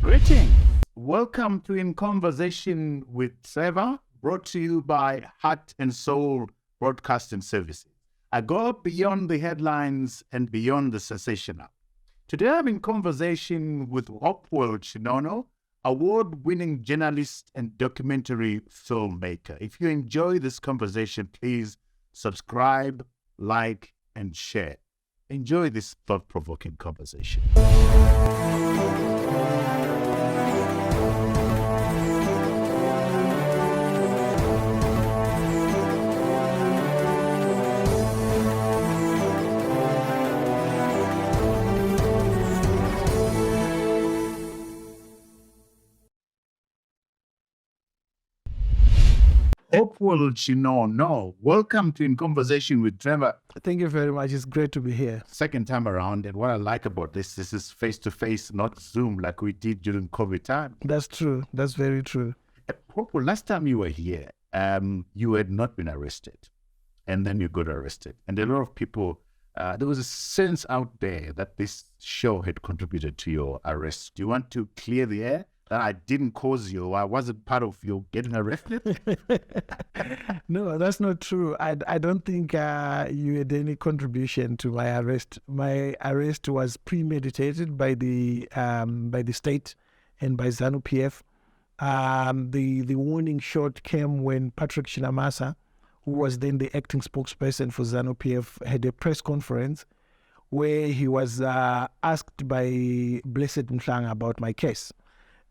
Greetings. Welcome to In Conversation with Trevor, brought to you by Heart and Soul Broadcasting Services. I go beyond the headlines and beyond the sensational. Today I'm in conversation with Hopewell Chin'ono, award-winning journalist and documentary filmmaker. If you enjoy this conversation, please subscribe, like, and share. Enjoy this thought-provoking conversation. Hopewell Chin'ono, welcome to In Conversation with Trevor. Thank you very much. It's great to be here. Second time around, and what I like about this is face-to-face, not Zoom like we did during COVID time. That's true. That's very true. Hopewell, last time you were here, you had not been arrested, and then you got arrested. And a lot of people, there was a sense out there that this show had contributed to your arrest. Do you want to clear the air? That I didn't cause you. I wasn't part of you getting arrested. No, that's not true. I don't think you had any contribution to my arrest. My arrest was premeditated by the state and by ZANU-PF. The warning shot came when Patrick Chinamasa, who was then the acting spokesperson for ZANU-PF, had a press conference where he was asked by Blessed Mhlanga about my case.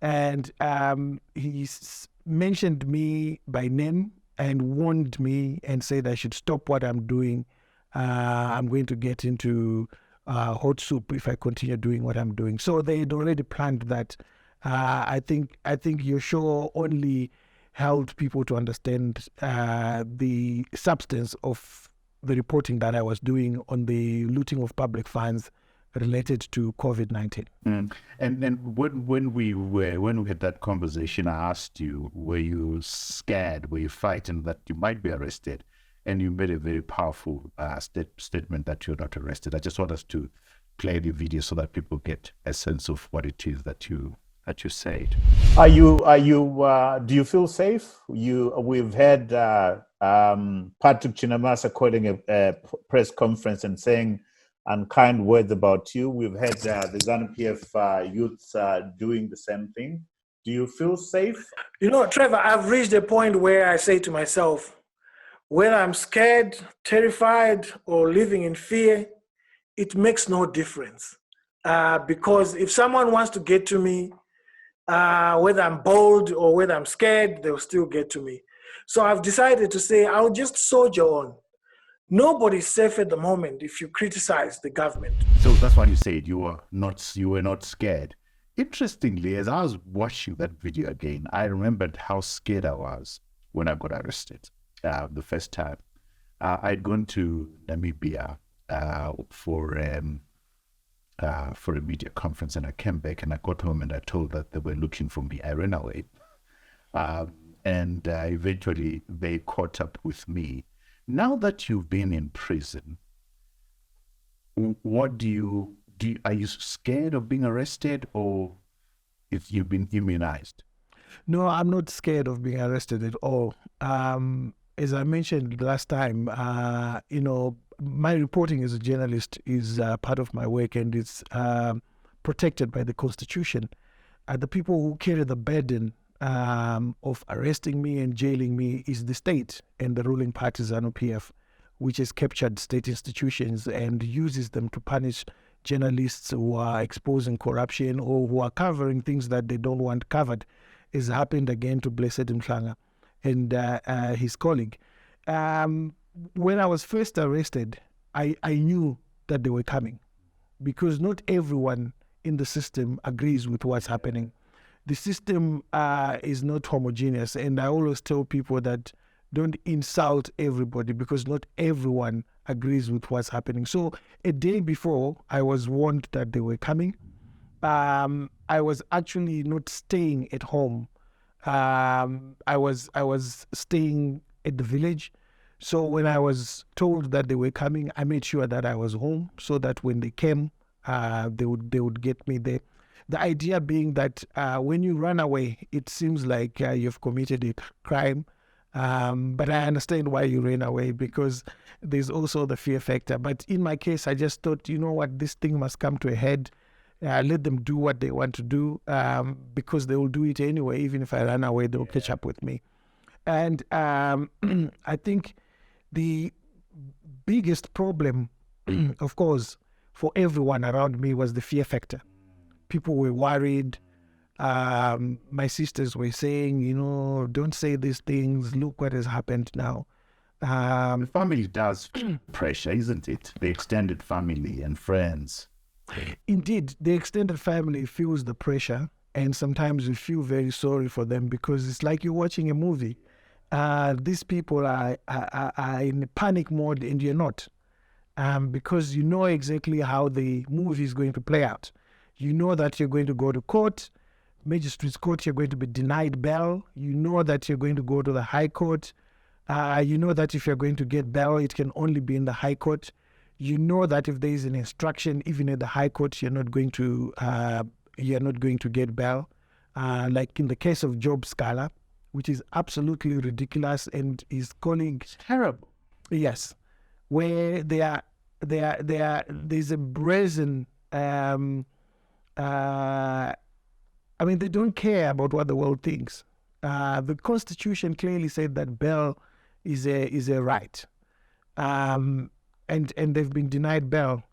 And he mentioned me by name and warned me and said I should stop what I'm doing. I'm going to get into hot soup if I continue doing what I'm doing. So they had already planned that. I think your show only helped people to understand the substance of the reporting that I was doing on the looting of public funds related to COVID-19. And then when we had that conversation, I asked you, were you scared? Were you frightened that you might be arrested? And you made a very powerful statement that you're not arrested. I just want us to play the video so that people get a sense of what it is that you said. Do you feel safe? We've had Patrick Chinamasa calling a press conference and saying unkind words about you. We've had the ZANU-PF youths doing the same thing. Do you feel safe? You know, Trevor, I've reached a point where I say to myself, whether I'm scared, terrified, or living in fear, it makes no difference. Because if someone wants to get to me, whether I'm bold or whether I'm scared, they'll still get to me. So I've decided to say, I'll just soldier on. Nobody's safe at the moment if you criticize the government. So that's why you said you were not scared. Interestingly, as I was watching that video again, I remembered how scared I was when I got arrested the first time. I'd gone to Namibia for a media conference, and I came back and I got home and I told that they were looking for me. I ran away, and eventually they caught up with me. Now that you've been in prison, what are you scared of being arrested, or if you've been immunized? No, I'm not scared of being arrested at all. As I mentioned last time, my reporting as a journalist is part of my work, and it's protected by the Constitution. The people who carry the burden of arresting me and jailing me is the state and the ruling party ZANU-PF, which has captured state institutions and uses them to punish journalists who are exposing corruption or who are covering things that they don't want covered. It's happened again to Blessed Mhlanga and his colleague. When I was first arrested, I knew that they were coming, because not everyone in the system agrees with what's happening. The system is not homogeneous, and I always tell people that don't insult everybody, because not everyone agrees with what's happening. So a day before, I was warned that they were coming. I was actually not staying at home. I was staying at the village. So when I was told that they were coming, I made sure that I was home so that when they came, they would get me there. The idea being that when you run away, it seems like you've committed a crime. But I understand why you ran away, because there's also the fear factor. But in my case, I just thought, you know what, this thing must come to a head. Let them do what they want to do, because they will do it anyway. Even if I run away, they'll catch up with me. And I think the biggest problem, of course, for everyone around me was the fear factor. People were worried. My sisters were saying, you know, don't say these things. Look what has happened now. The family does pressure, isn't it? The extended family and friends. Indeed, the extended family feels the pressure, and sometimes you feel very sorry for them, because it's like you're watching a movie. These people are in panic mode, and you're not, because you know exactly how the movie is going to play out. You know that you're going to go to court, magistrate's court, you're going to be denied bail. You know that you're going to go to the high court. You know that if you're going to get bail, it can only be in the high court. You know that if there is an instruction, even at the high court, you're not going to get bail. Like in the case of Job Scala, which is absolutely ridiculous and is calling Terrible. Yes, where there's a brazen. I mean, they don't care about what the world thinks. The Constitution clearly said that bail is a right, and they've been denied bail.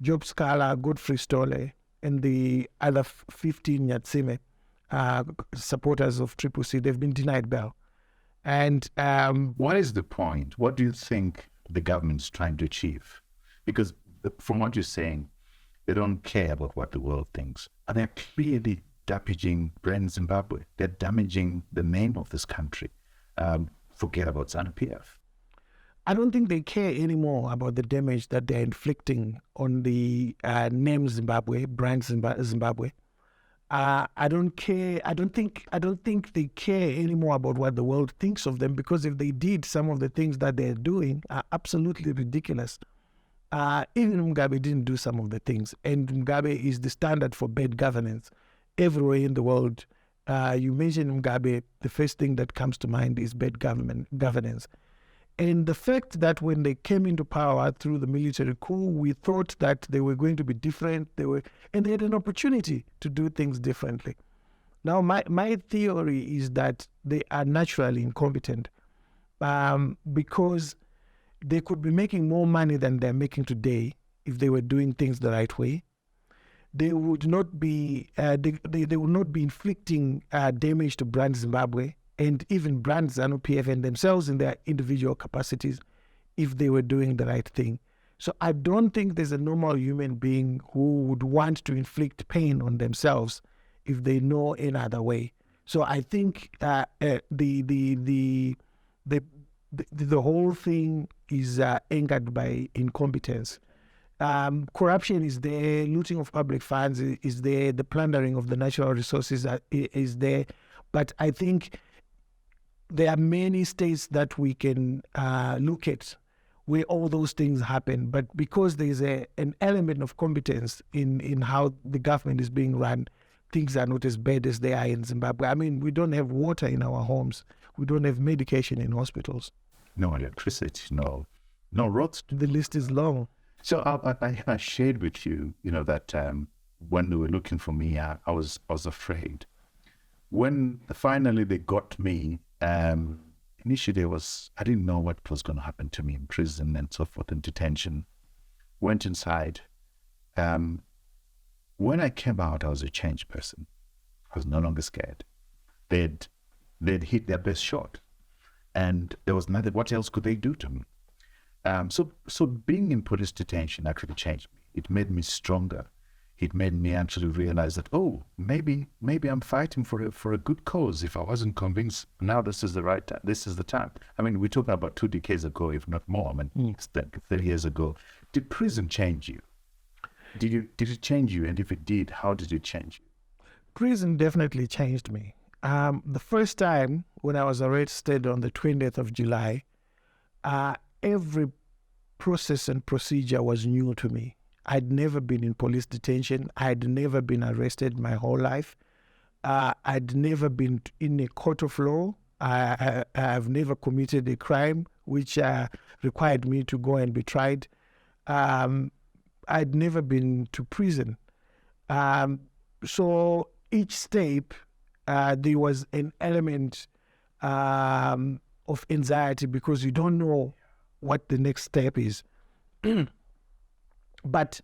Job Scala, Godfrey Stolle, and the other 15 Nyatsime supporters of Triple C, they've been denied bail. And what is the point? What do you think the government's trying to achieve? Because from what you're saying, they don't care about what the world thinks. And they're clearly damaging brand Zimbabwe. They're damaging the name of this country. Forget about ZANU-PF. I don't think they care anymore about the damage that they're inflicting on the name Zimbabwe, brand Zimbabwe. I don't care. I don't think they care anymore about what the world thinks of them, because if they did, some of the things that they're doing are absolutely ridiculous. Even Mugabe didn't do some of the things, and Mugabe is the standard for bad governance everywhere in the world. You mention Mugabe, the first thing that comes to mind is bad governance. And the fact that when they came into power through the military coup, we thought that they were going to be different. And they had an opportunity to do things differently. Now, my theory is that they are naturally incompetent, because they could be making more money than they're making today if they were doing things the right way. They would not be they would not be inflicting damage to brand Zimbabwe and even brand ZANU-PF and themselves in their individual capacities if they were doing the right thing. So I don't think there's a normal human being who would want to inflict pain on themselves if they know any other way. So I think the whole thing is anchored by incompetence. Corruption is there, looting of public funds is there, the plundering of the natural resources is there. But I think there are many states that we can look at where all those things happen. But because there's an element of competence in how the government is being run, things are not as bad as they are in Zimbabwe. I mean, we don't have water in our homes. We don't have medication in hospitals. No electricity, no roads. The list is long. So I shared with you, that when they were looking for me, I was afraid. When finally they got me, initially I didn't know what was going to happen to me in prison and so forth, in detention. Went inside. When I came out, I was a changed person. I was no longer scared. They'd hit their best shot, and there was nothing. What else could they do to me? So being in police detention actually changed me. It made me stronger. It made me actually realize that, maybe I'm fighting for a good cause. If I wasn't convinced, now this is the right time. This is the time. I mean, we're talking about 2 decades ago, if not more. I mean, it's 30 years ago. Did prison change you? Did it change you? And if it did, how did it change you? Prison definitely changed me. The first time when I was arrested on the 20th of July, every process and procedure was new to me. I'd never been in police detention. I'd never been arrested my whole life. I'd never been in a court of law. I've never committed a crime which required me to go and be tried. I'd never been to prison. So each step, there was an element of anxiety because you don't know what the next step is. But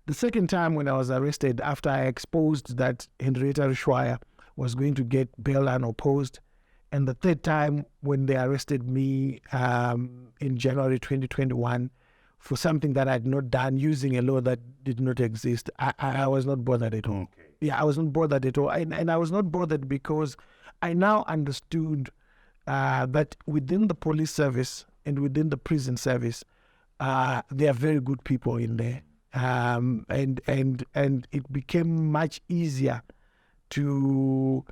the second time when I was arrested, after I exposed that Henrietta Rushwaya was going to get bail unopposed, and the third time when they arrested me in January 2021 for something that I had not done using a law that did not exist, I was not bothered at all. Okay. Yeah, I was not bothered at all. And I was not bothered because I now understood that within the police service and within the prison service, there are very good people in there. And it became much easier to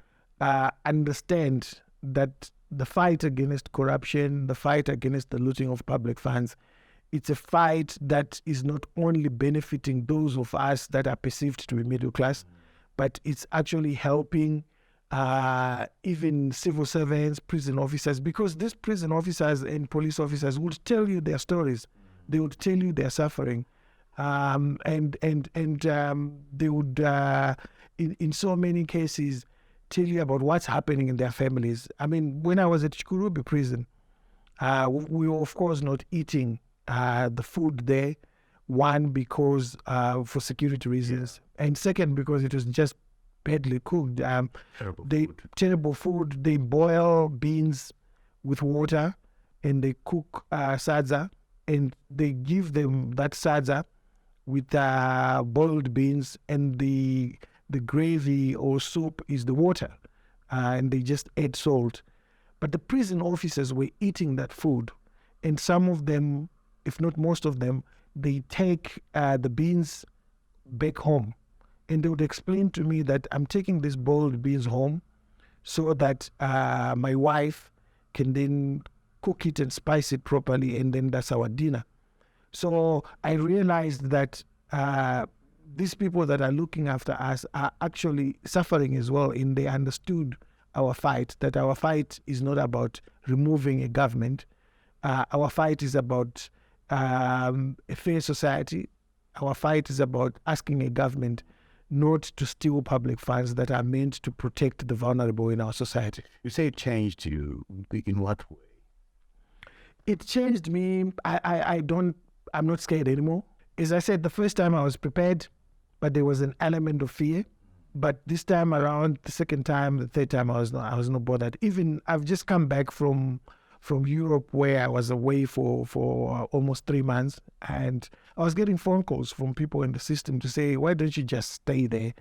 understand that the fight against corruption, the fight against the looting of public funds, it's a fight that is not only benefiting those of us that are perceived to be middle class, but it's actually helping even civil servants, prison officers, because these prison officers and police officers would tell you their stories. They would tell you their suffering. And they would, in so many cases, tell you about what's happening in their families. I mean, when I was at Chikurubi prison, we were, of course, not eating the food there. One, because for security reasons, and second, because it was just badly cooked. Terrible food. They boil beans with water, and they cook sadza, and they give them that sadza with boiled beans, and the gravy or soup is the water, and they just add salt. But the prison officers were eating that food, and some of them, if not most of them, they take the beans back home, and they would explain to me that I'm taking these boiled beans home so that my wife can then cook it and spice it properly, and then that's our dinner. So I realized that these people that are looking after us are actually suffering as well, and they understood our fight, that our fight is not about removing a government. Our fight is about a fair society. Our fight is about asking a government not to steal public funds that are meant to protect the vulnerable in our society. You say it changed you. In what way? It changed me. I'm not scared anymore. As I said, the first time I was prepared, but there was an element of fear. But this time around, the second time, the third time, I was not bothered. Even I've just come back from Europe, where I was away for almost 3 months, and I was getting phone calls from people in the system to say, "Why don't you just stay there?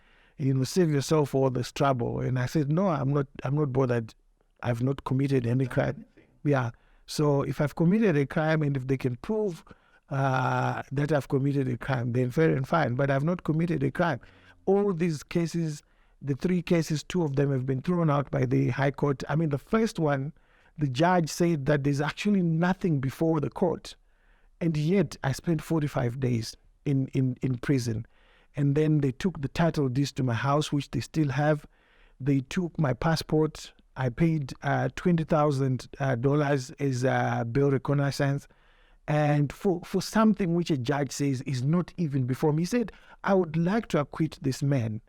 Save yourself all this trouble." And I said, "No, I'm not bothered. I've not committed any crime." Yeah. So if I've committed a crime, and if they can prove that I've committed a crime, then fair and fine. But I've not committed a crime. All these cases, the 3 cases, 2 of them have been thrown out by the High Court. I mean, the first one, the judge said that there's actually nothing before the court. And yet I spent 45 days in prison. And then they took the title deeds to my house, which they still have. They took my passport. I paid $20,000 as bail reconnaissance. And for something which a judge says is not even before me. He said, "I would like to acquit this man,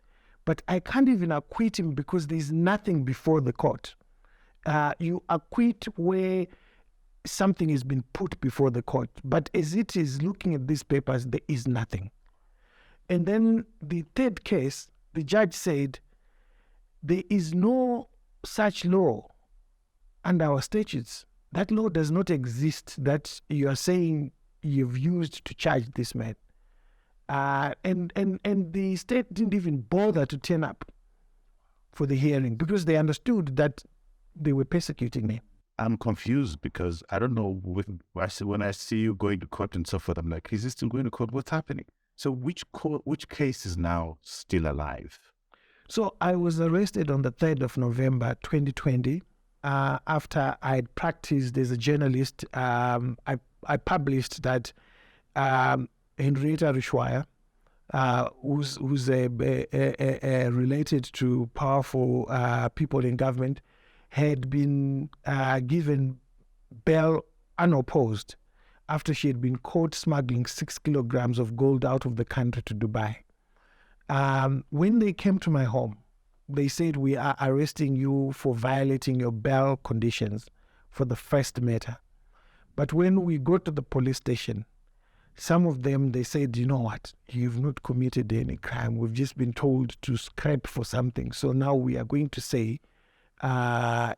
but I can't even acquit him because there's nothing before the court." You acquit where something has been put before the court. But as it is looking at these papers, there is nothing. And then the third case, the judge said, there is no such law under our statutes. That law does not exist that you are saying you've used to charge this man. And the state didn't even bother to turn up for the hearing because they understood that they were persecuting me. I'm confused because I don't know. When I see you going to court and so forth, I'm like, is he still going to court? What's happening? So which case is now still alive? So I was arrested on the 3rd of November 2020 after I had practiced as a journalist. I published that Henrietta Rushwaya who's related to powerful people in government, had been given bail unopposed after she had been caught smuggling 6 kilograms of gold out of the country to Dubai. When they came to my home, they said, we are arresting you for violating your bail conditions for the first matter. But when we go to the police station, some of them, they said, you know what, you've not committed any crime. We've just been told to scrap for something. So now we are going to say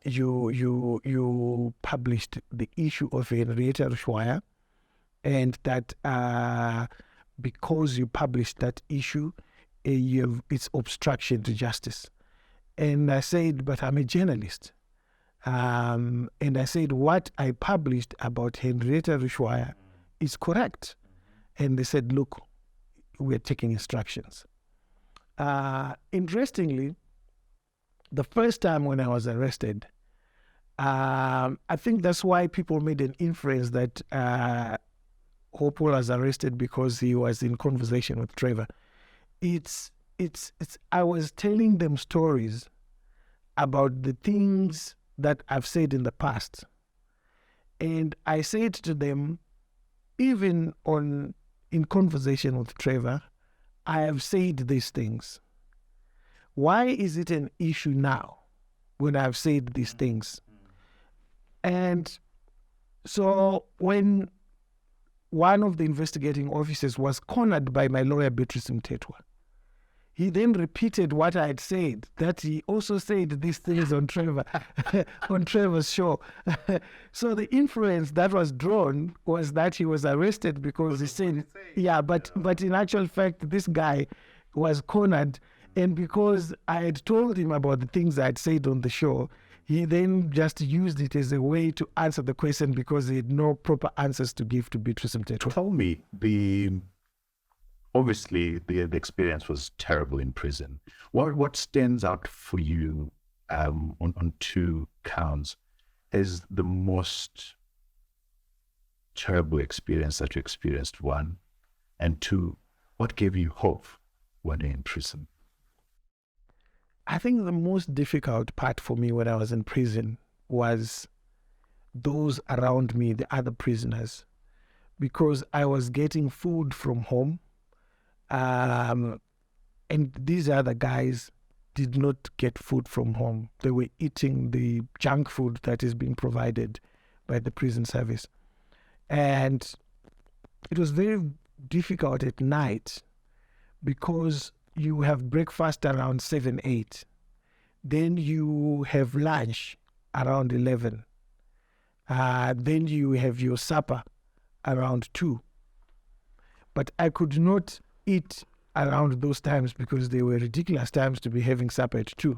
you published the issue of Henrietta Rushwaya, and that because you published that issue, it's obstruction to justice. And I said, but I'm a journalist. And I said, what I published about Henrietta Rushwaya is correct. And they said, look, we're taking instructions. Interestingly, the first time when I was arrested, I think that's why people made an inference that Hopewell was arrested because he was in conversation with Trevor. I was telling them stories about the things that I've said in the past. And I said to them, even in conversation with Trevor, I have said these things. Why is it an issue now when I've said these things? And so when one of the investigating officers was cornered by my lawyer, Beatrice Mtetwa, he then repeated what I had said, that he also said these things on Trevor, on Trevor's show. So the inference that was drawn was that he was arrested because he said, but in actual fact, this guy was cornered. And because I had told him about the things I had said on the show, he then just used it as a way to answer the question because he had no proper answers to give to Beatrice Mtetwa. Tell me, obviously the experience was terrible in prison. What stands out for you on two counts as the most terrible experience that you experienced, one, and two, what gave you hope when you're in prison? I think the most difficult part for me when I was in prison was those around me, the other prisoners, because I was getting food from home. And these other guys did not get food from home. They were eating the junk food that is being provided by the prison service. And it was very difficult at night because you have breakfast around 7, 8. Then you have lunch around 11. Then you have your supper around 2. But I could not eat around those times because they were ridiculous times to be having supper at 2.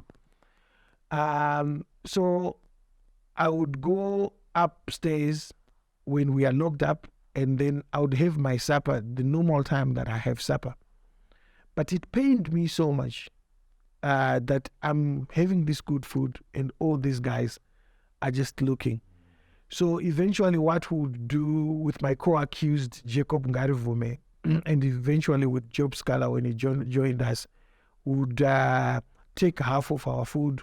So I would go upstairs when we are locked up, and then I would have my supper the normal time that I have supper. But it pained me so much that I'm having this good food and all these guys are just looking. So eventually what we would do with my co-accused Jacob Ngarivume, and eventually with Job Scala when he joined us, would take half of our food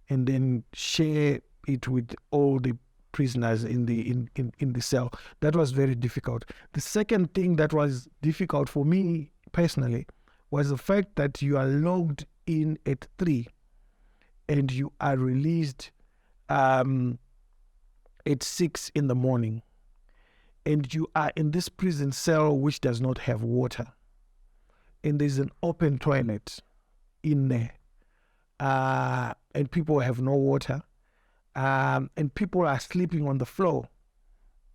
and then share it with all the prisoners in the cell. That was very difficult. The second thing that was difficult for me personally was the fact that you are logged in at 3 and you are released at 6 in the morning. And you are in this prison cell which does not have water. And there's an open toilet in there. And people have no water. And people are sleeping on the floor.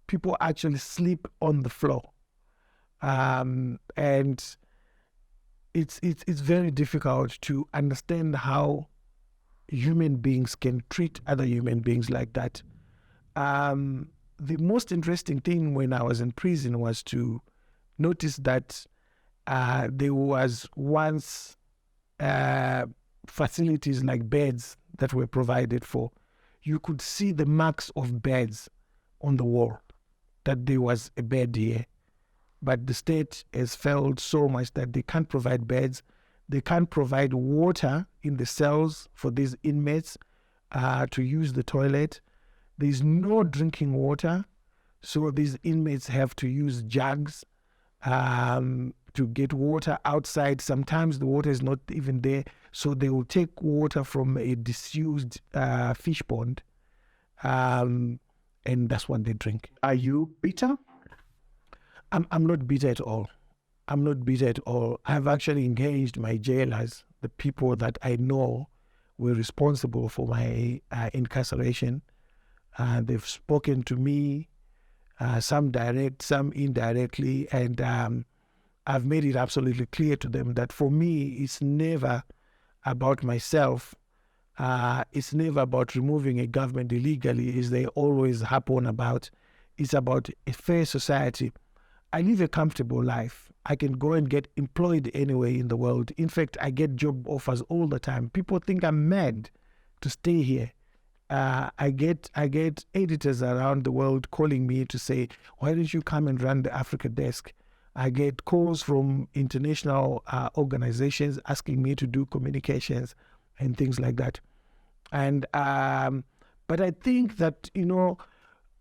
People actually sleep on the floor. And it's very difficult to understand how human beings can treat other human beings like that. The most interesting thing when I was in prison was to notice that there was once facilities like beds that were provided for. You could see the marks of beds on the wall, that there was a bed here. but the state has failed so much that they can't provide beds, they can't provide water in the cells for these inmates to use the toilet. There's no drinking water, so these inmates have to use jugs to get water outside. Sometimes the water is not even there, so they will take water from a disused fish pond, and that's what they drink. Are you bitter? I'm not bitter at all. I'm not bitter at all. I've actually engaged my jailers, the people that I know were responsible for my incarceration. They've spoken to me, some direct, some indirectly, and I've made it absolutely clear to them that for me, it's never about myself. It's never about removing a government illegally, as they always harp on about. It's about a fair society. I live a comfortable life. I can go and get employed anywhere in the world. In fact, I get job offers all the time. People think I'm mad to stay here. I get editors around the world calling me to say, why don't you come and run the Africa desk? I get calls from international organizations asking me to do communications and things like that. And but I think that,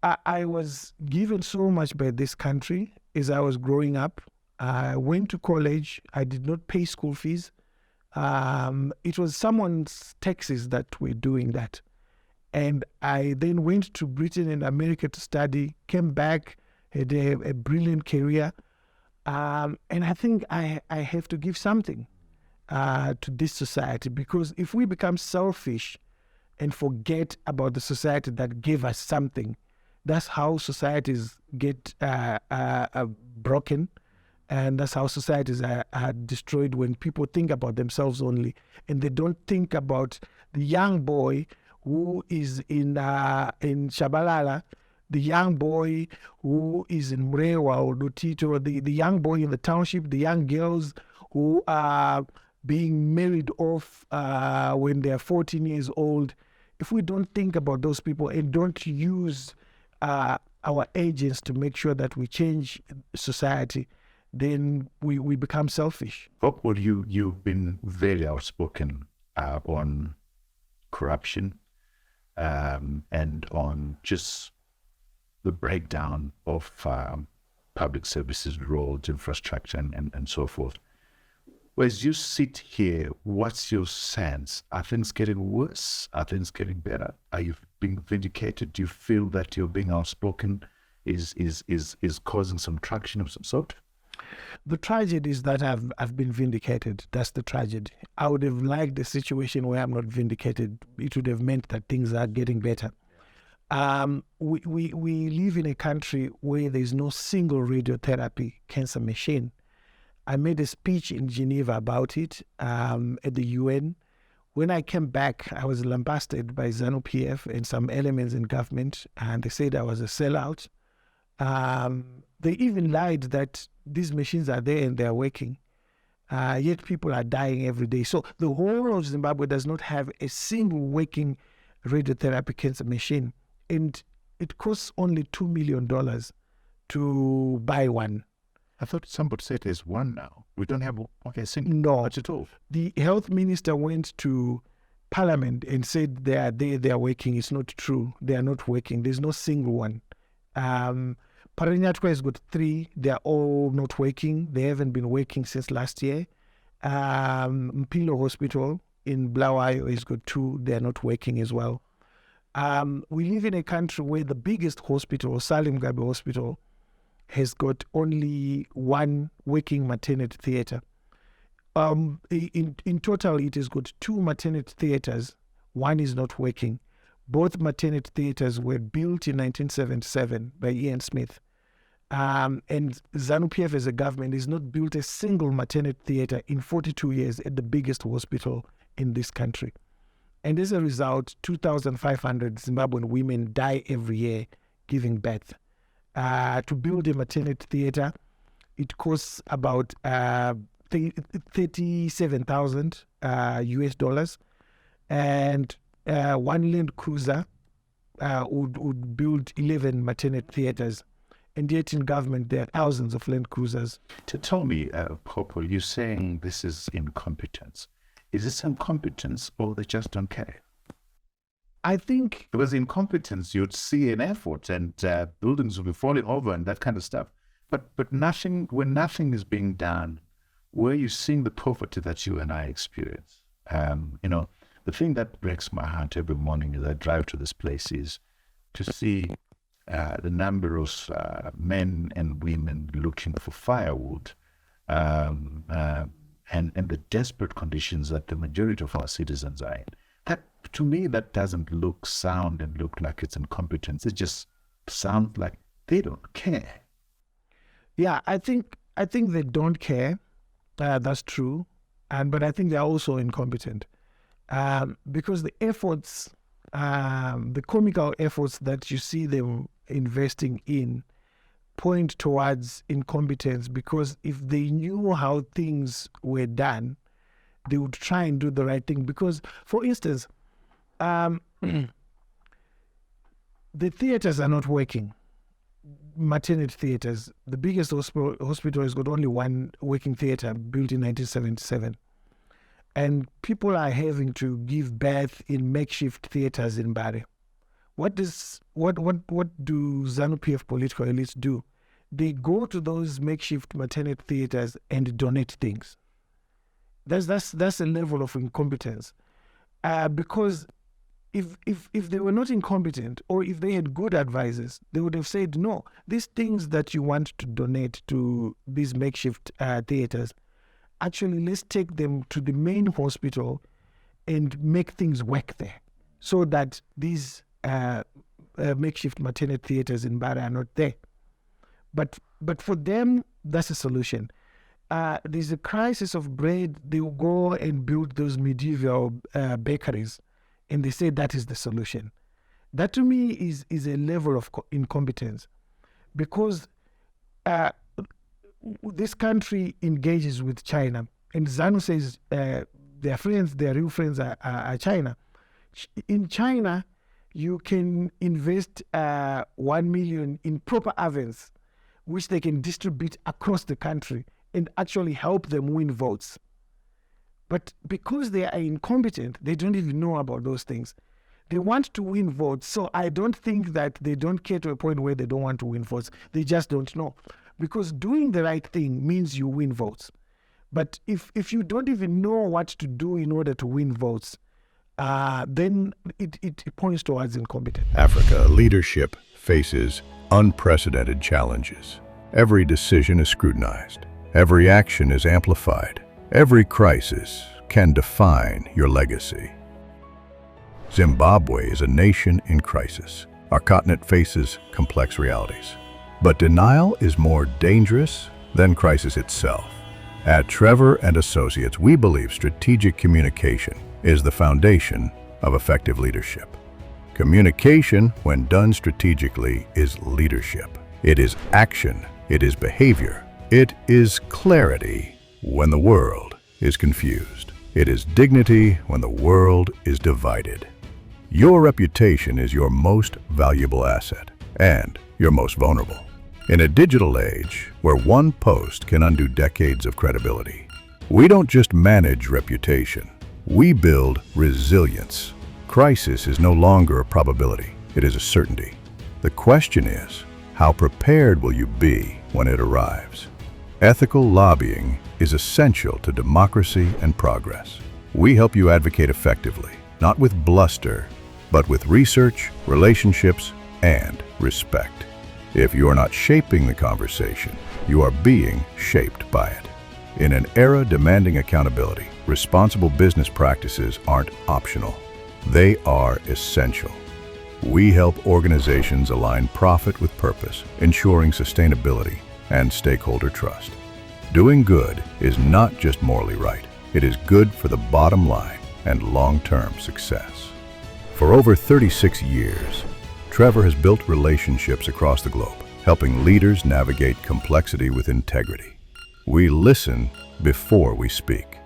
I was given so much by this country as I was growing up. I went to college. I did not pay school fees. It was someone's taxes that were doing that. And I then went to Britain and America to study, came back, had a brilliant career. And I think I have to give something to this society, because if we become selfish and forget about the society that gave us something, that's how societies get broken, and that's how societies are destroyed, when people think about themselves only and they don't think about the young boy who is in Shabalala, the young boy who is in Mrewa or Lutito, the young boy in the township, the young girls who are being married off when they're 14 years old. If we don't think about those people and don't use our agents to make sure that we change society, then we become selfish. Hopewell, you've been very outspoken on corruption and on just the breakdown of public services, roads, infrastructure, and so forth. As you sit here, what's your sense? Are things getting worse? Are things getting better? Are you being vindicated? Do you feel that you're being outspoken is causing some traction of some sort? The tragedy is that I've been vindicated. That's the tragedy. I would have liked a situation where I'm not vindicated. It would have meant that things are getting better. We live in a country where there's no single radiotherapy cancer machine. I made a speech in Geneva about it at the UN. When I came back, I was lambasted by ZANU-PF and some elements in government, and they said I was a sellout. They even lied that these machines are there and they're working, yet people are dying every day. So the whole of Zimbabwe does not have a single working radiotherapy cancer machine, and it costs only $2 million to buy one. I thought somebody said there's one now. We don't have a single. No, not at all. The health minister went to Parliament and said they are working. It's not true. They are not working. There's no single one. Paranyatwa has got 3. They are all not working. They haven't been working since last year. Mpilo Hospital in Bulawayo has got 2. They are not working as well. We live in a country where the biggest hospital, Salim Gabe Hospital, has got only 1 working maternity theatre. In total, it has got 2 maternity theatres. 1 is not working. Both maternity theatres were built in 1977 by Ian Smith. And ZANU-PF as a government has not built a single maternity theatre in 42 years at the biggest hospital in this country. And as a result, 2,500 Zimbabwean women die every year giving birth. To build a maternity theatre, it costs about $37,000 US dollars, and 1 Land Cruiser would build 11 maternity theatres. And yet in government, there are thousands of Land Cruisers. Tell me, Hopewell, you're saying this is incompetence. Is this incompetence or they just don't care? I think... Because incompetence, you'd see an effort and buildings will be falling over and that kind of stuff. But nothing, when nothing is being done, where you seeing the poverty that you and I experience. The thing that breaks my heart every morning as I drive to this place is to see the number of men and women looking for firewood and the desperate conditions that the majority of our citizens are in. That, to me, that doesn't look sound and look like it's incompetence. It just sounds like they don't care. Yeah, I think they don't care. That's true. But I think they're also incompetent. Because the efforts, the comical efforts that you see them investing in point towards incompetence, because if they knew how things were done, they would try and do the right thing. Because, for instance, the theaters are not working. Maternity theaters. The biggest hospital has got only one working theater, built in 1977. And people are having to give birth in makeshift theaters in Bari. What do ZANU-PF political elites do? They go to those makeshift maternity theaters and donate things. That's a level of incompetence. Because if they were not incompetent, or if they had good advisors, they would have said, no, these things that you want to donate to these makeshift theaters, actually, let's take them to the main hospital and make things work there, so that these makeshift maternity theaters in Bara are not there. But for them, that's a solution. There's a crisis of bread. They will go and build those medieval bakeries, and they say that is the solution. That, to me, is a level of incompetence, because this country engages with China, and ZANU says their friends, their real friends are China. In China, you can invest 1 million in proper ovens, which they can distribute across the country and actually help them win votes. But because they are incompetent, they don't even know about those things. They want to win votes, so I don't think that they don't care to a point where they don't want to win votes. They just don't know. Because doing the right thing means you win votes. But if you don't even know what to do in order to win votes, then it points towards incompetence. Africa leadership faces unprecedented challenges. Every decision is scrutinized. Every action is amplified. Every crisis can define your legacy. Zimbabwe is a nation in crisis. Our continent faces complex realities. But denial is more dangerous than crisis itself. At Trevor and Associates, we believe strategic communication is the foundation of effective leadership. Communication, when done strategically, is leadership. It is action. It is behavior. It is clarity when the world is confused. It is dignity when the world is divided. Your reputation is your most valuable asset and your most vulnerable. In a digital age where one post can undo decades of credibility, we don't just manage reputation, we build resilience. Crisis is no longer a probability, it is a certainty. The question is, how prepared will you be when it arrives? Ethical lobbying is essential to democracy and progress. We help you advocate effectively, not with bluster, but with research, relationships, and respect. If you are not shaping the conversation, you are being shaped by it. In an era demanding accountability, responsible business practices aren't optional. They are essential. We help organizations align profit with purpose, ensuring sustainability and stakeholder trust. Doing good is not just morally right, it is good for the bottom line and long-term success. For over 36 years, Trevor has built relationships across the globe, helping leaders navigate complexity with integrity. We listen before we speak.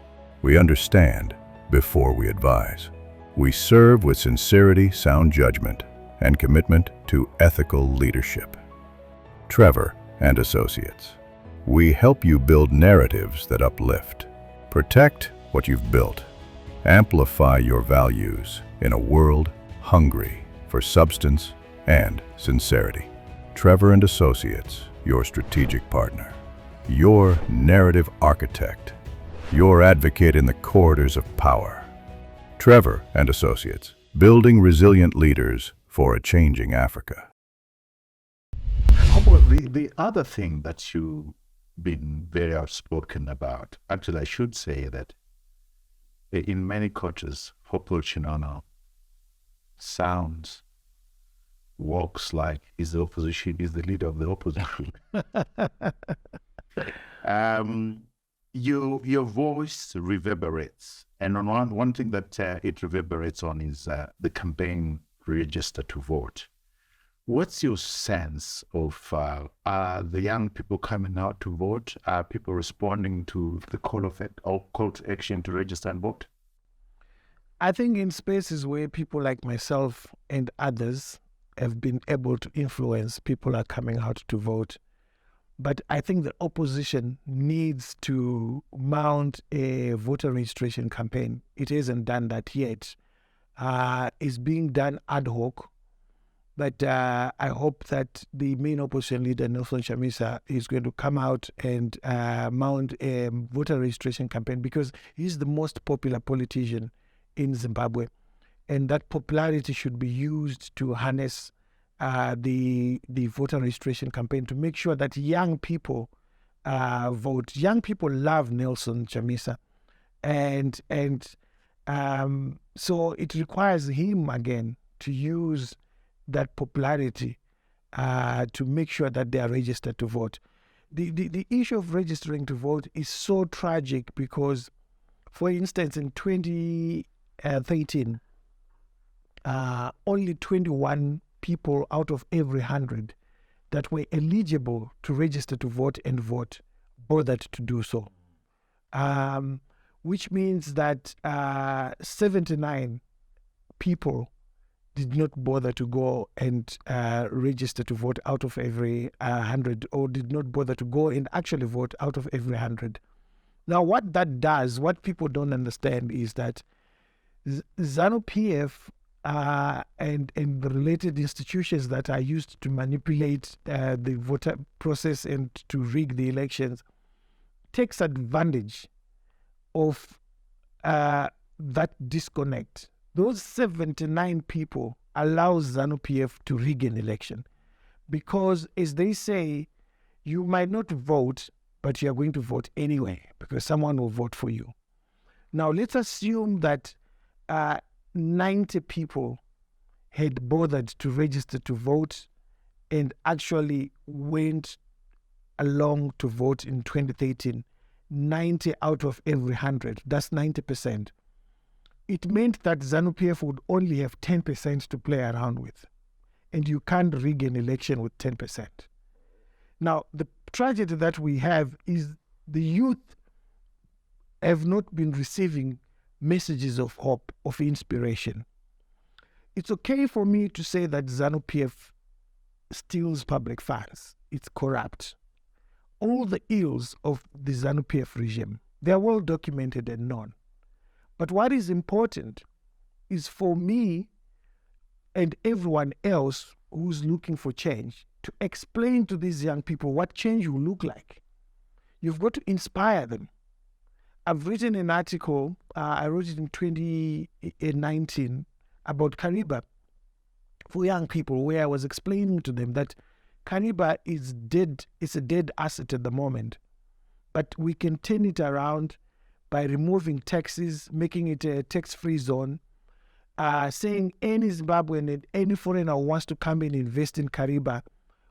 We understand before we advise. We serve with sincerity, sound judgment, and commitment to ethical leadership. Trevor and Associates. We help you build narratives that uplift. Protect what you've built. Amplify your values in a world hungry for substance and sincerity. Trevor and Associates, your strategic partner. Your narrative architect. Your advocate in the corridors of power. Trevor and Associates, building resilient leaders for a changing Africa. Well, the other thing that you've been very outspoken about, actually I should say that in many cultures, Hopewell Chin'ono sounds, walks like he's the opposition, he's the leader of the opposition. Your voice reverberates, and on one thing that it reverberates on is the campaign register to vote. What's your sense of the young people coming out to vote? Are people responding to the call to action to register and vote? I think in spaces where people like myself and others have been able to influence, people are coming out to vote. But I think the opposition needs to mount a voter registration campaign. It hasn't done that yet. It's being done ad hoc. But I hope that the main opposition leader, Nelson Chamisa, is going to come out and mount a voter registration campaign, because he's the most popular politician in Zimbabwe. And that popularity should be used to harness the voter registration campaign to make sure that young people vote. Young people love Nelson Chamisa. And so it requires him again to use that popularity to make sure that they are registered to vote. The issue of registering to vote is so tragic because, for instance, in 2013, only 21 people out of every 100 that were eligible to register to vote and vote bothered to do so, which means that 79 people did not bother to go and register to vote out of every 100, or did not bother to go and actually vote out of every 100. Now, what that does, what people don't understand, is that ZANU-PF and the related institutions that are used to manipulate the voter process and to rig the elections takes advantage of that disconnect. Those 79 people allow ZANU-PF to rig an election because, as they say, you might not vote, but you are going to vote anyway because someone will vote for you. Now, let's assume that 90 people had bothered to register to vote and actually went along to vote in 2013. 90 out of every 100, that's 90%. It meant that ZANU-PF would only have 10% to play around with. And you can't rig an election with 10%. Now, the tragedy that we have is the youth have not been receiving messages of hope, of inspiration. It's okay for me to say that ZANU-PF steals public funds. It's corrupt. All the ills of the ZANU-PF regime, they are well documented and known. But what is important is for me and everyone else who's looking for change to explain to these young people what change will look like. You've got to inspire them. I've written an article, I wrote it in 2019 about Kariba for young people, where I was explaining to them that Kariba is dead, it's a dead asset at the moment, but we can turn it around by removing taxes, making it a tax-free zone, saying any Zimbabwean and any foreigner who wants to come and invest in Kariba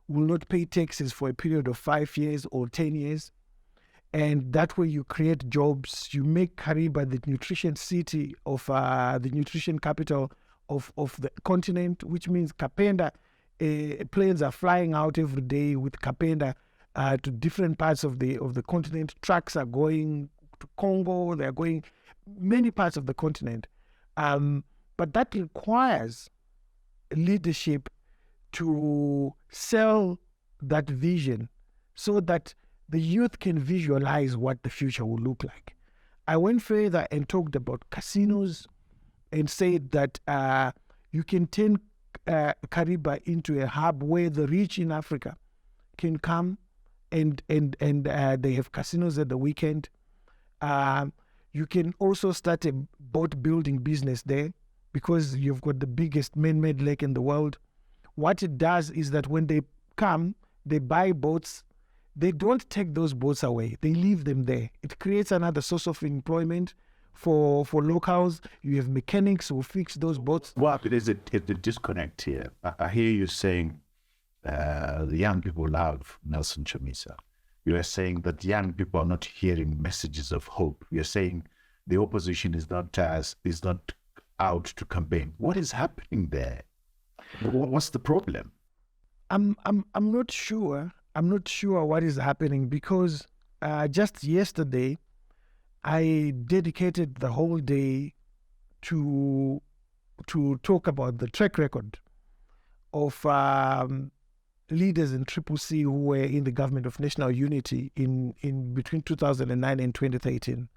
will not pay taxes for a period of 5 years or 10 years. And that way you create jobs, you make Kariba the nutrition city of the nutrition capital of the continent, which means Kapenda, planes are flying out every day with Kapenda to different parts of the continent. Trucks are going to Congo, they're going many parts of the continent. But that requires leadership to sell that vision so that the youth can visualize what the future will look like. I went further and talked about casinos and said that you can turn Kariba into a hub where the rich in Africa can come and they have casinos at the weekend. You can also start a boat building business there because you've got the biggest man-made lake in the world. What it does is that when they come, they buy boats. They don't take those boats away. They leave them there. It creates another source of employment for locals. You have mechanics who fix those boats. Well, there's a disconnect here. I hear you saying the young people love Nelson Chamisa. You are saying that young people are not hearing messages of hope. You're saying the opposition is not out to campaign. What is happening there? What's the problem? I'm not sure. I'm not sure what is happening because just yesterday I dedicated the whole day to talk about the track record of leaders in CCC who were in the government of national unity in between 2009 and 2013.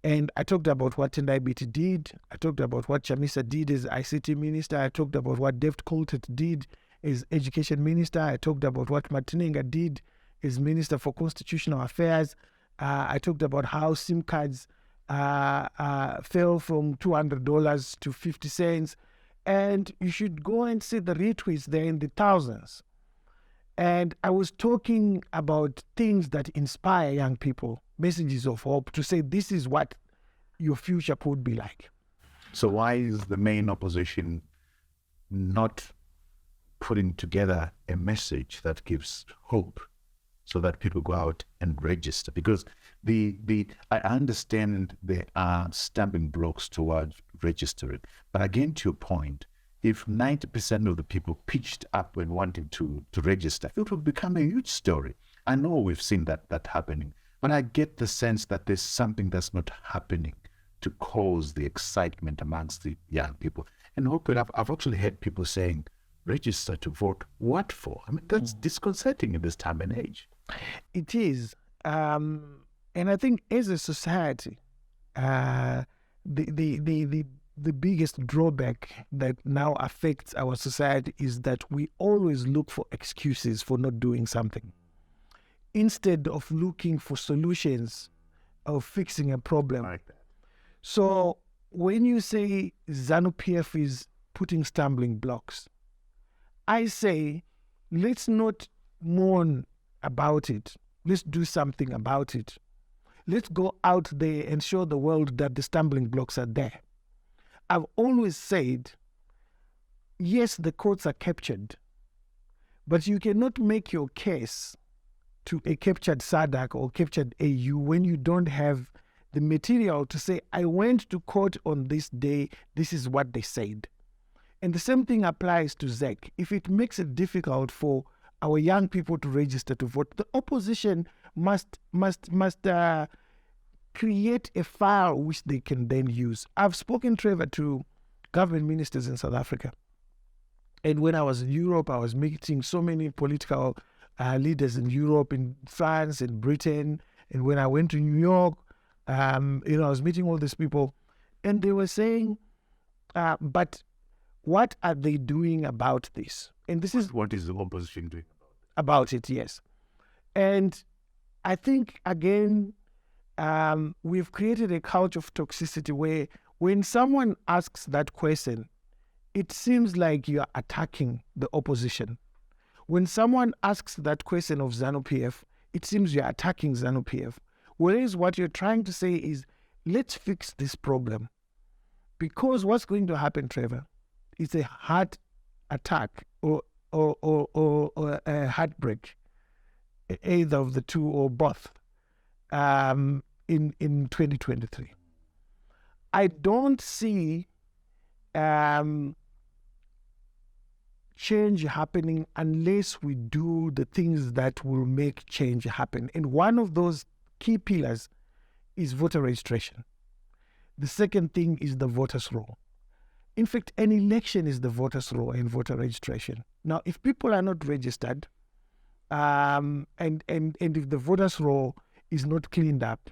And I talked about what Tendai Biti did. I talked about what Chamisa did as ICT minister. I talked about what David Coltert did as education minister. I talked about what Martinenga did as minister for constitutional affairs. I talked about how SIM cards fell from $200 to 50 cents. And you should go and see the retweets there in the thousands. And I was talking about things that inspire young people, messages of hope, to say this is what your future could be like. So why is the main opposition not putting together a message that gives hope so that people go out and register? Because I understand there are stumbling blocks towards registering. But again, to your point, if 90% of the people pitched up when wanting to register, it would become a huge story. I know we've seen that happening, but I get the sense that there's something that's not happening to cause the excitement amongst the young people. And I've actually heard people saying, register to vote, what for? I mean, that's disconcerting in this time and age. It is. And I think as a society, the biggest drawback that now affects our society is that we always look for excuses for not doing something instead of looking for solutions of fixing a problem. Like that. So when you say ZANU-PF is putting stumbling blocks, I say let's not mourn about it. Let's do something about it. Let's go out there and show the world that the stumbling blocks are there. I've always said, yes, the courts are captured, but you cannot make your case to a captured SADC or captured AU when you don't have the material to say, I went to court on this day, this is what they said. And the same thing applies to ZEC. If it makes it difficult for our young people to register to vote, the opposition must create a file which they can then use. I've spoken, Trevor, to government ministers in South Africa. And when I was in Europe, I was meeting so many political leaders in Europe, in France, in Britain. And when I went to New York, I was meeting all these people. And they were saying, but what are they doing about this? And this is... What is the opposition doing about it? Yes. And I think, again, we've created a culture of toxicity where when someone asks that question, it seems like you're attacking the opposition. When someone asks that question of ZANU-PF, it seems you're attacking ZANU-PF. Whereas what you're trying to say is, let's fix this problem. Because what's going to happen, Trevor, is a heart attack or a heartbreak, either of the two or both, in 2023. I don't see change happening unless we do the things that will make change happen. And one of those key pillars is voter registration. The second thing is the voters' roll. In fact, an election is the voters' roll and voter registration. Now, if people are not registered, and if the voters' roll is not cleaned up,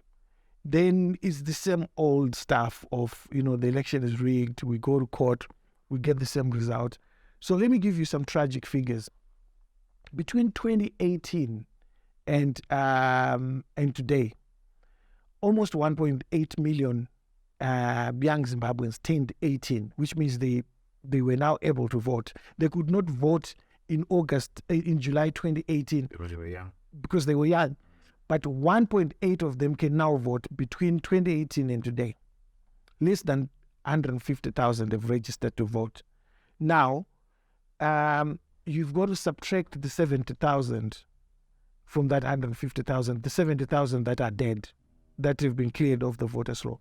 then it's the same old stuff of, the election is rigged, we go to court, we get the same result. So let me give you some tragic figures. Between 2018 and today, almost 1.8 million young Zimbabweans turned 18, which means they were now able to vote. They could not vote in July 2018 Because they were young. because they were young. But 1.8 of them can now vote between 2018 and today. Less than 150,000 have registered to vote. Now, you've got to subtract the 70,000 from that 150,000, the 70,000 that are dead, that have been cleared off the voters' roll.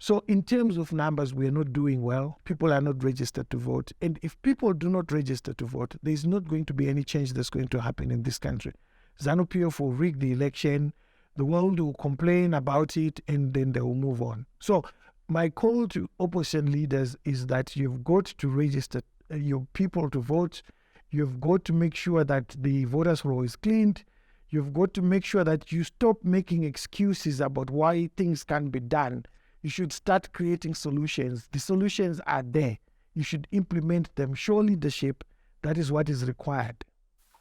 So in terms of numbers, we are not doing well. People are not registered to vote. And if people do not register to vote, there's not going to be any change that's going to happen in this country. ZANU-PF will rig the election, the world will complain about it, and then they will move on. So my call to opposition leaders is that you've got to register your people to vote. You've got to make sure that the voters' roll is cleaned. You've got to make sure that you stop making excuses about why things can't be done. You should start creating solutions. The solutions are there. You should implement them. Show leadership. That is what is required.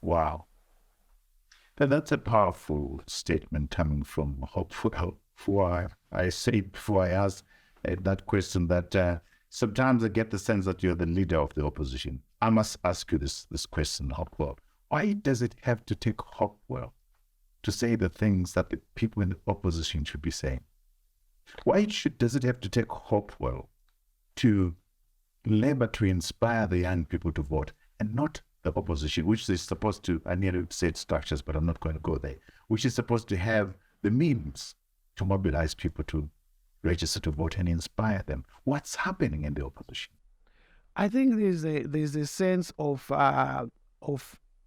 Wow. That's a powerful statement coming from Hopewell. I say before I ask that question that sometimes I get the sense that you're the leader of the opposition. I must ask you this question, Hopewell. Why does it have to take Hopewell to say the things that the people in the opposition should be saying? Why does it have to take Hopewell to labor to inspire the young people to vote and not the opposition, which is supposed to, I nearly said structures, but I'm not going to go there, which is supposed to have the means to mobilize people to register to vote and inspire them? What's happening in the opposition? I think there's a sense of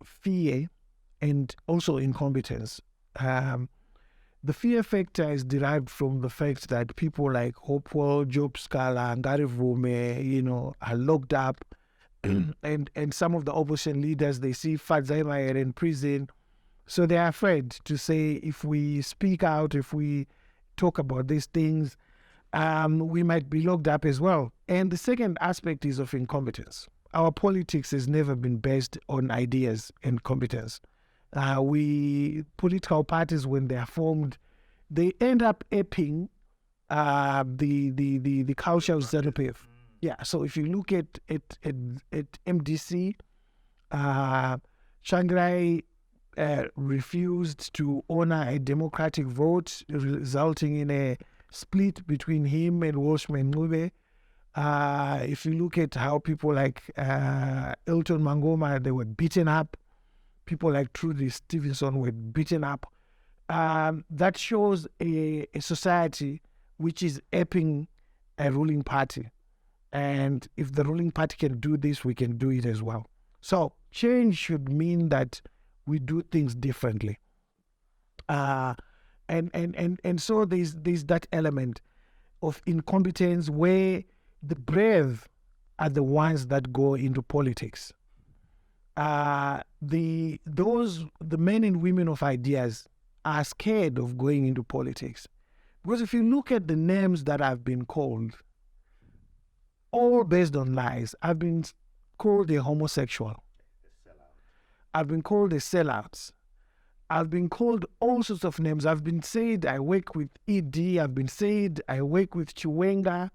fear and also incompetence. The fear factor is derived from the fact that people like Hopewell, Job Scala, Ngari Vume, are locked up. And some of the opposition leaders, they see Fadzaimayer in prison. So they're afraid to say, if we speak out, if we talk about these things, we might be locked up as well. And the second aspect is of incompetence. Our politics has never been based on ideas and competence. Political parties, when they are formed, they end up aping the culture of ZANU-PF. Yeah, so if you look at MDC, Shangrai refused to honor a democratic vote, resulting in a split between him and Walshman Ncube. If you look at how people like Elton Mangoma, they were beaten up. People like Trudy Stevenson were beaten up. That shows a society which is aping a ruling party. And if the ruling party can do this, we can do it as well. So change should mean that we do things differently. And so there's that element of incompetence where the brave are the ones that go into politics. The men and women of ideas are scared of going into politics. Because if you look at the names that have been called, all based on lies. I've been called a homosexual. I've been called a sellout. I've been called all sorts of names. I've been said I work with ED. I've been said I work with Chiwenga.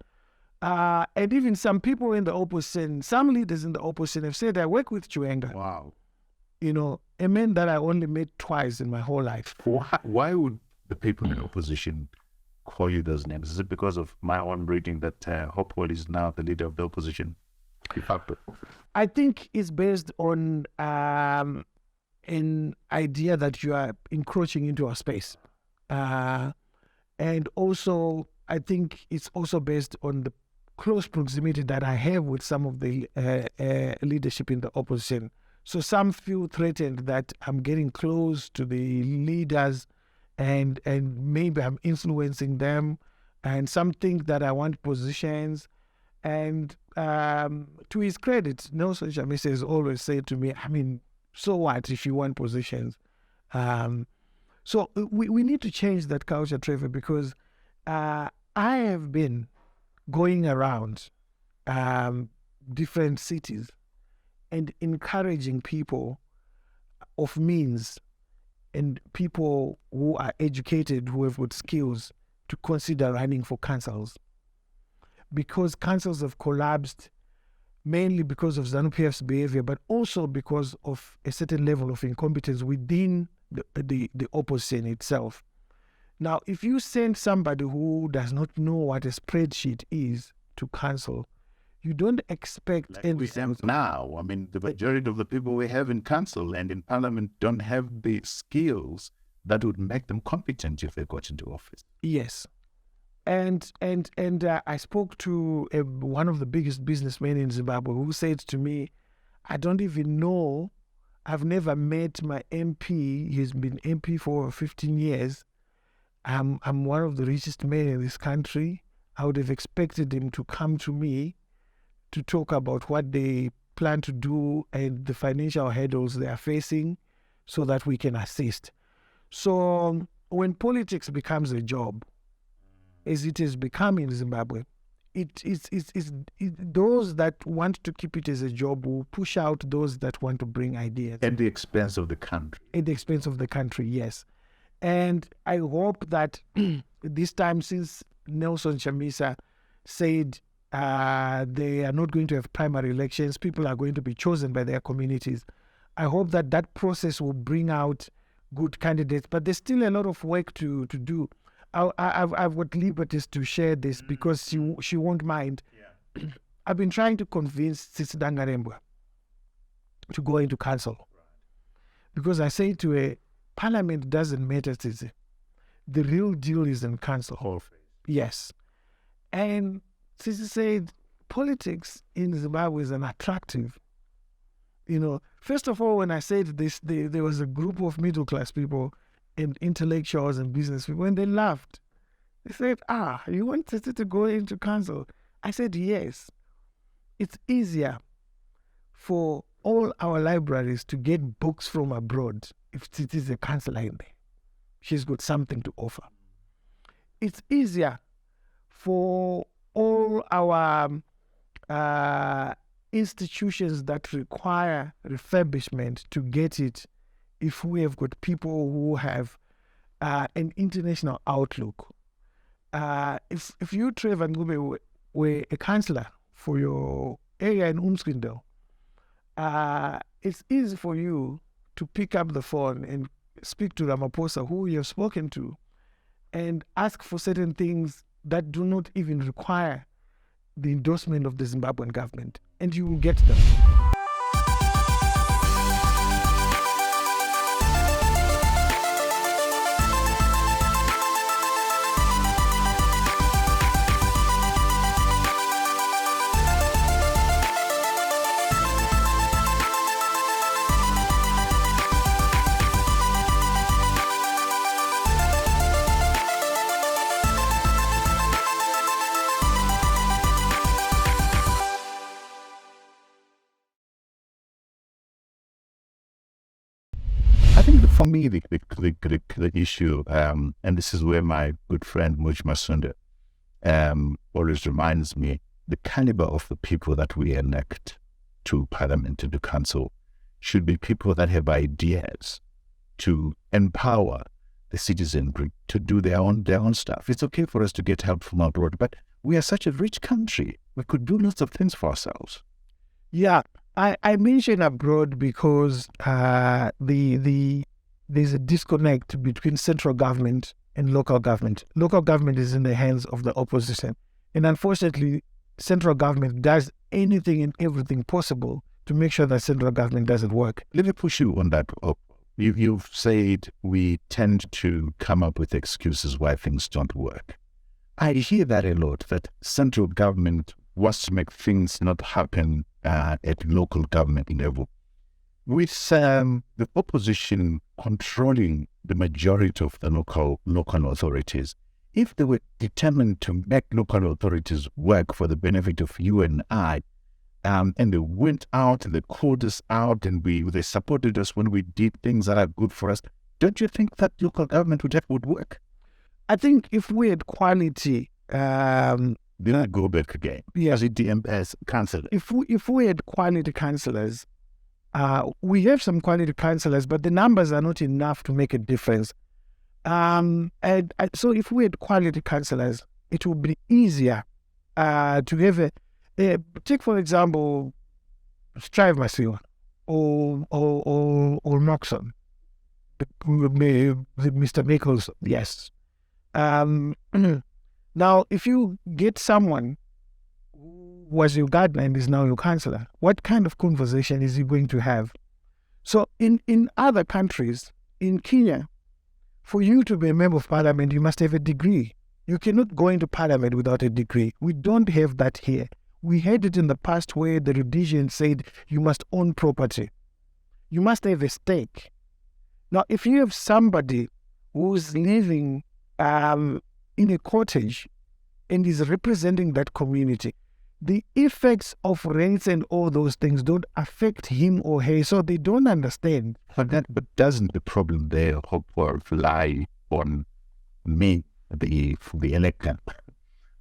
And even some people in the opposition, some leaders in the opposition have said I work with Chiwenga. Wow. A man that I only met twice in my whole life. Why would the people in opposition call you those names? Is it because of my own reading that Hopewell is now the leader of the opposition? I think it's based on an idea that you are encroaching into our space. And also, I think it's also based on the close proximity that I have with some of the leadership in the opposition. So some feel threatened that I'm getting close to the leaders and maybe I'm influencing them, and some think that I want positions. And to his credit, Nelson Chamisa has always said to me, so what if you want positions? So we need to change that culture, Trevor, because I have been going around different cities and encouraging people of means and people who are educated, who have got skills, to consider running for councils. Because councils have collapsed mainly because of ZANU-PF's behavior, but also because of a certain level of incompetence within the opposition itself. Now, if you send somebody who does not know what a spreadsheet is to council, you don't expect Like we have now. I mean, the majority of the people we have in council and in parliament don't have the skills that would make them competent if they got into office. Yes. And I spoke to one of the biggest businessmen in Zimbabwe who said to me, I don't even know, I've never met my MP. He's been MP for 15 years. I'm one of the richest men in this country. I would have expected him to come to me to talk about what they plan to do and the financial hurdles they are facing so that we can assist. So when politics becomes a job, as it has become in Zimbabwe, those that want to keep it as a job will push out those that want to bring ideas. At the expense of the country. At the expense of the country, yes. And I hope that this time, since Nelson Chamisa said they are not going to have primary elections, people are going to be chosen by their communities, I hope that that process will bring out good candidates. But there's still a lot of work to do. I've got liberties to share this because she won't mind. Yeah. I've been trying to convince Tsitsi Dangarembwa to go into council. Because I say to her, Parliament doesn't matter, Tsitsi. The real deal is in council. Yes. And Tsitsi said, politics in Zimbabwe is unattractive. You know, first of all, when I said this, there was a group of middle-class people and intellectuals and business people, and they laughed. They said, you want Tsitsi to go into council? I said, yes. It's easier for all our libraries to get books from abroad if Tsitsi is a councillor in there. She's got something to offer. It's easier for all our institutions that require refurbishment to get it if we have got people who have an international outlook. If you, Trevor Ncube, were a councillor for your area in Umskindel, it's easy for you to pick up the phone and speak to Ramaphosa, who you have spoken to, and ask for certain things that do not even require the endorsement of the Zimbabwean government, and you will get them. For me, the issue, and this is where my good friend Muj Masunda always reminds me, the caliber of the people that we elect to Parliament and to Council should be people that have ideas to empower the citizenry to do their own stuff. It's okay for us to get help from abroad, but we are such a rich country. We could do lots of things for ourselves. Yeah, I mention abroad because there's a disconnect between central government and local government. Local government is in the hands of the opposition. And unfortunately, central government does anything and everything possible to make sure that central government doesn't work. Let me push you on that. You've said we tend to come up with excuses why things don't work. I hear that a lot, that central government wants to make things not happen at local government level. With the opposition controlling the majority of the local authorities, if they were determined to make local authorities work for the benefit of you and I, and they went out and they called us out and they supported us when we did things that are good for us, don't you think that local government would work? I think if we had quality, Then I go back again. Yes. As councillor. If we had quality councillors, we have some quality councillors, but the numbers are not enough to make a difference. So if we had quality councillors, it would be easier to have take for example, Strive Masiwa or Moxon, Mr. Michaels, yes. Now, if you get someone who was your gardener and is now your councillor, what kind of conversation is he going to have? So in other countries, in Kenya, for you to be a member of parliament, you must have a degree. You cannot go into parliament without a degree. We don't have that here. We had it in the past where the Rhodesians said you must own property. You must have a stake. Now, if you have somebody who's living in a cottage and is representing that community, the effects of rates and all those things don't affect him or her, so they don't understand. But doesn't the problem there, Hopewell, lie on me, the elector,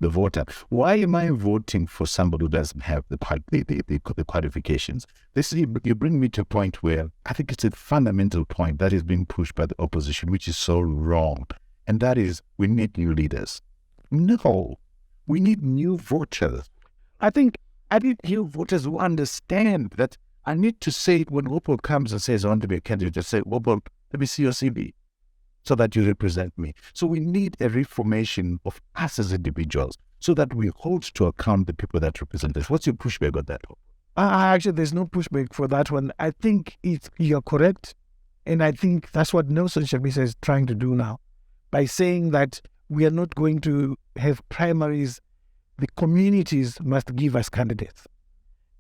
the voter? Why am I voting for somebody who doesn't have the qualifications? You bring me to a point where I think it's a fundamental point that is being pushed by the opposition, which is so wrong. And that is, we need new leaders. No, we need new voters. I need new voters who understand that I need to say it when Hopewell comes and says, I want to be a candidate, I say, Hopewell, let me see your CV so that you represent me. So we need a reformation of us as individuals so that we hold to account the people that represent us. What's your pushback on that? Actually, there's no pushback for that one. I think you're correct. And I think that's what Nelson Chamisa is trying to do now. By saying that we are not going to have primaries, the communities must give us candidates.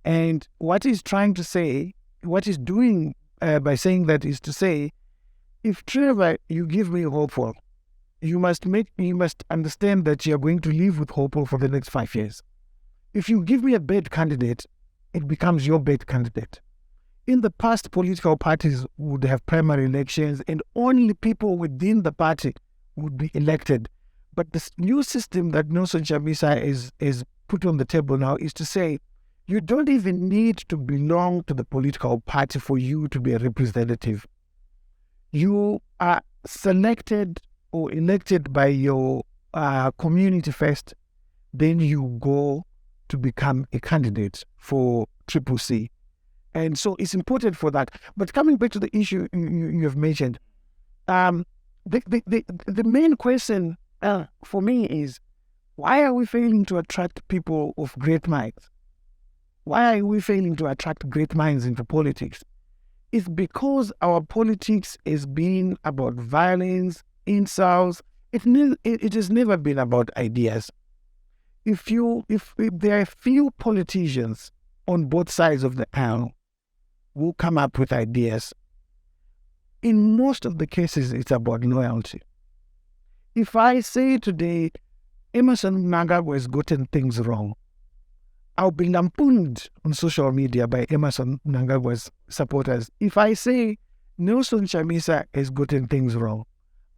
And what he's trying to say, what he's doing by saying that is to say, if Trevor, you give me Hopewell, you must understand that you're going to live with Hopewell for the next 5 years. If you give me a bad candidate, it becomes your bad candidate. In the past, political parties would have primary elections and only people within the party would be elected. But this new system that Nelson Chamisa is put on the table now is to say, you don't even need to belong to the political party for you to be a representative. You are selected or elected by your community first, then you go to become a candidate for CCC. And so it's important for that. But coming back to the issue you have mentioned, the main question for me is, why are we failing to attract people of great minds? Why are we failing to attract great minds into politics? It's because our politics has been about violence, insults. It has never been about ideas. If there are few politicians on both sides of the aisle who come up with ideas, in most of the cases, it's about loyalty. If I say today, Emmerson Mnangagwa has gotten things wrong, I'll be lampooned on social media by Emmerson Mnangagwa's supporters. If I say Nelson Chamisa has gotten things wrong,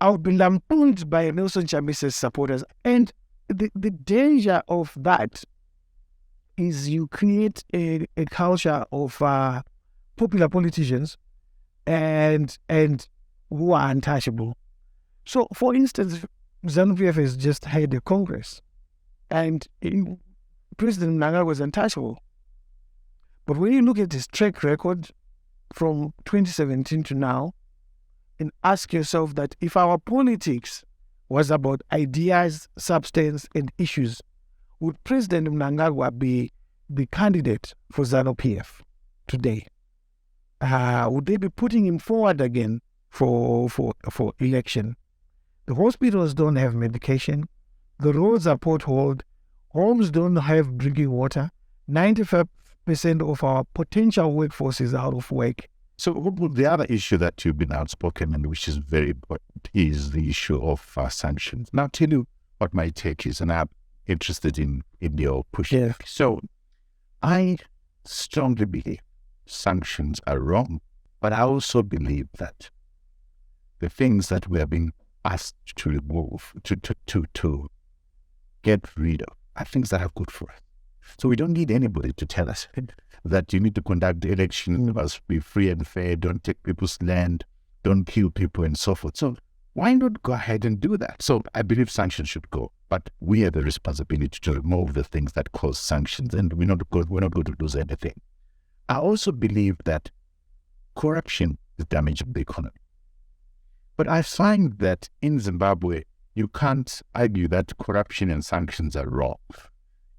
I'll be lampooned by Nelson Chamisa's supporters. And the danger of that is you create a culture of popular politicians and who are untouchable. So, for instance, ZANU-PF has just had a Congress, and President Mnangagwa was untouchable. But when you look at his track record from 2017 to now, and ask yourself that if our politics was about ideas, substance, and issues, would President Mnangagwa be the candidate for ZANU-PF today? Would they be putting him forward again for election? The hospitals don't have medication. The roads are potholed. Homes don't have drinking water. 95% of our potential workforce is out of work. So the other issue that you've been outspoken and which is very important is the issue of sanctions. Now, I'll tell you what my take is, and I'm interested in your push. Yeah. So I strongly believe sanctions are wrong, but I also believe that the things that we are being asked to remove, to get rid of, are things that are good for us. So we don't need anybody to tell us that you need to conduct elections, must be free and fair, don't take people's land, don't kill people, and so forth. So why not go ahead and do that? So I believe sanctions should go, but we have the responsibility to remove the things that cause sanctions, and we're not going to lose anything. I also believe that corruption is damaging the economy. But I find that in Zimbabwe, you can't argue that corruption and sanctions are wrong.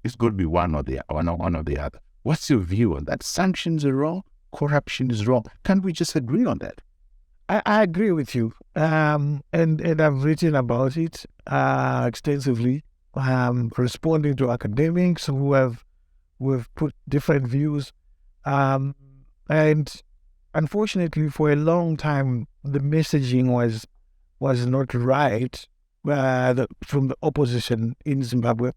It's going to be one or the other. What's your view on that? Sanctions are wrong, corruption is wrong. Can't we just agree on that? I agree with you, and I've written about it extensively, responding to academics who have put different views, and unfortunately, for a long time, the messaging was not right from the opposition in Zimbabwe.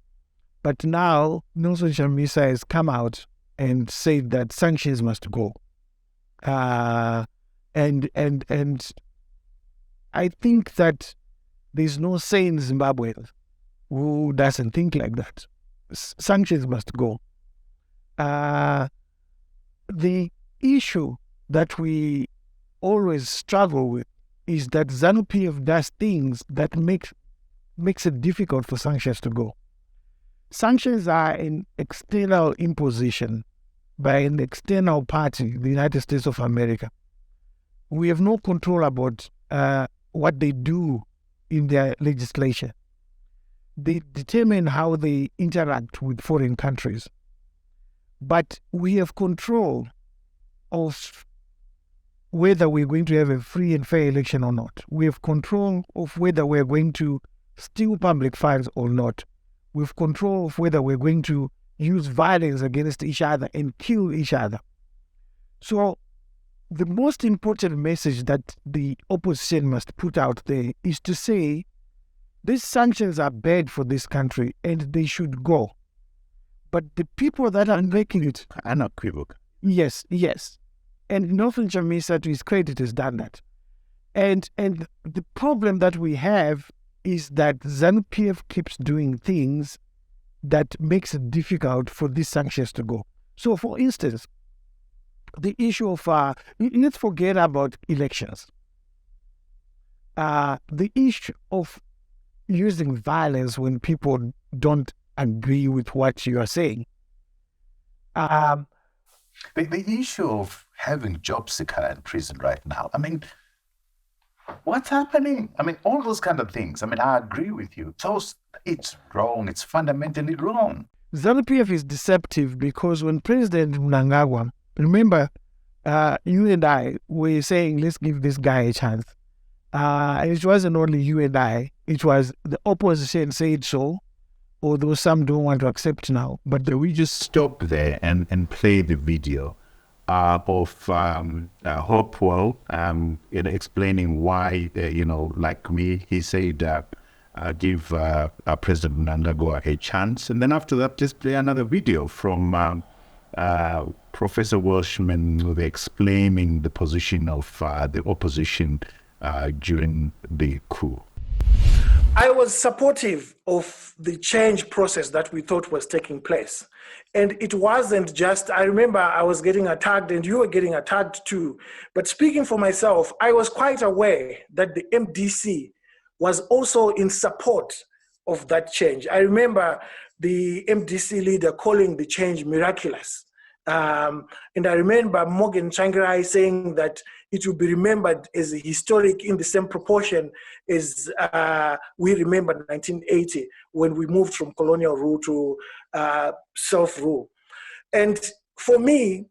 But now Nelson Chamisa has come out and said that sanctions must go. And I think that there's no sane Zimbabwean who doesn't think like that. Sanctions must go. The issue that we always struggle with is that ZANU-PF does things that makes it difficult for sanctions to go. Sanctions are an external imposition by an external party, the United States of America. We have no control about what they do in their legislation. They determine how they interact with foreign countries. But we have control of whether we're going to have a free and fair election or not. We have control of whether we're going to steal public funds or not. We have control of whether we're going to use violence against each other and kill each other. So the most important message that the opposition must put out there is to say these sanctions are bad for this country and they should go. But the people that are making it are not equivocal. Yes. And Nelson Chamisa, to his credit, has done that. And the problem that we have is that ZANU-PF keeps doing things that makes it difficult for these sanctions to go. So, for instance, the issue of, let's forget about elections. The issue of using violence when people don't agree with what you are saying. The issue of having job seeker in prison right now, I mean, what's happening? I mean, all those kind of things. I mean, I agree with you. So it's wrong. It's fundamentally wrong. ZANU-PF is deceptive because when President Mnangagwa, remember, you and I were saying, let's give this guy a chance. And it wasn't only you and I, it was the opposition said so, although some don't want to accept now. But we just stop there and play the video of Hopewell explaining why, like me, he said, give President Mnangagwa a chance. And then after that, just play another video from Professor Welshman explaining the position of the opposition during the coup. I was supportive of the change process that we thought was taking place. And it wasn't just, I remember I was getting attacked and you were getting attacked too. But speaking for myself, I was quite aware that the MDC was also in support of that change. I remember the MDC leader calling the change miraculous. And I remember Morgan Tsvangirai saying that it will be remembered as historic in the same proportion as we remember 1980 when we moved from colonial rule to self-rule. And for me,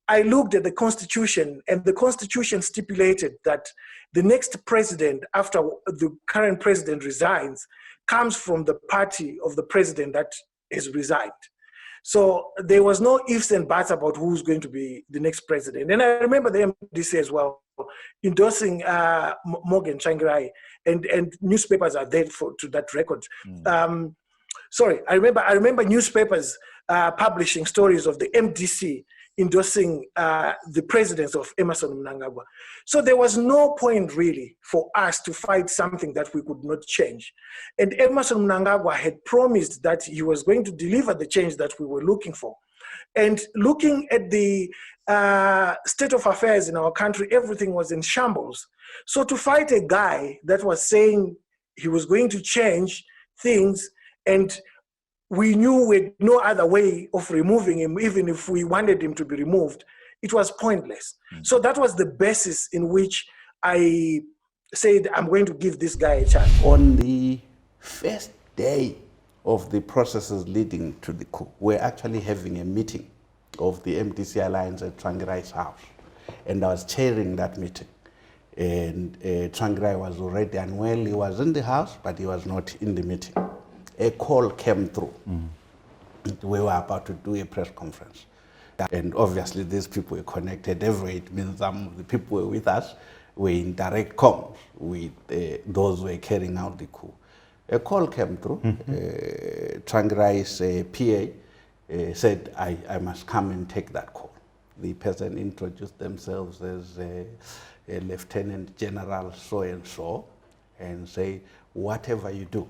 I looked at the Constitution, and the Constitution stipulated that the next president, after the current president resigns, comes from the party of the president that has resigned. So there was no ifs and buts about who's going to be the next president. And I remember the MDC as well endorsing Morgan Tsvangirai, and newspapers are there to that record. I remember newspapers publishing stories of the MDC endorsing the presidency of Emmerson Mnangagwa. So there was no point really for us to fight something that we could not change. And Emmerson Mnangagwa had promised that he was going to deliver the change that we were looking for. And looking at the state of affairs in our country, everything was in shambles. So to fight a guy that was saying he was going to change things, and we knew we had no other way of removing him, even if we wanted him to be removed, it was pointless. So that was the basis in which I said, I'm going to give this guy a chance. On the first day of the processes leading to the coup, we're actually having a meeting of the MDC Alliance at Tsvangirai's house. And I was chairing that meeting. And Tsvangirai was already unwell. He was in the house, but he was not in the meeting. A call came through. We were about to do a press conference. And obviously these people were connected everywhere. It means some of the people were with us, were in direct comms with those who were carrying out the coup. A call came through. Tsvangirai's PA said, I must come and take that call. The person introduced themselves as a Lieutenant General so-and-so and say, whatever you do,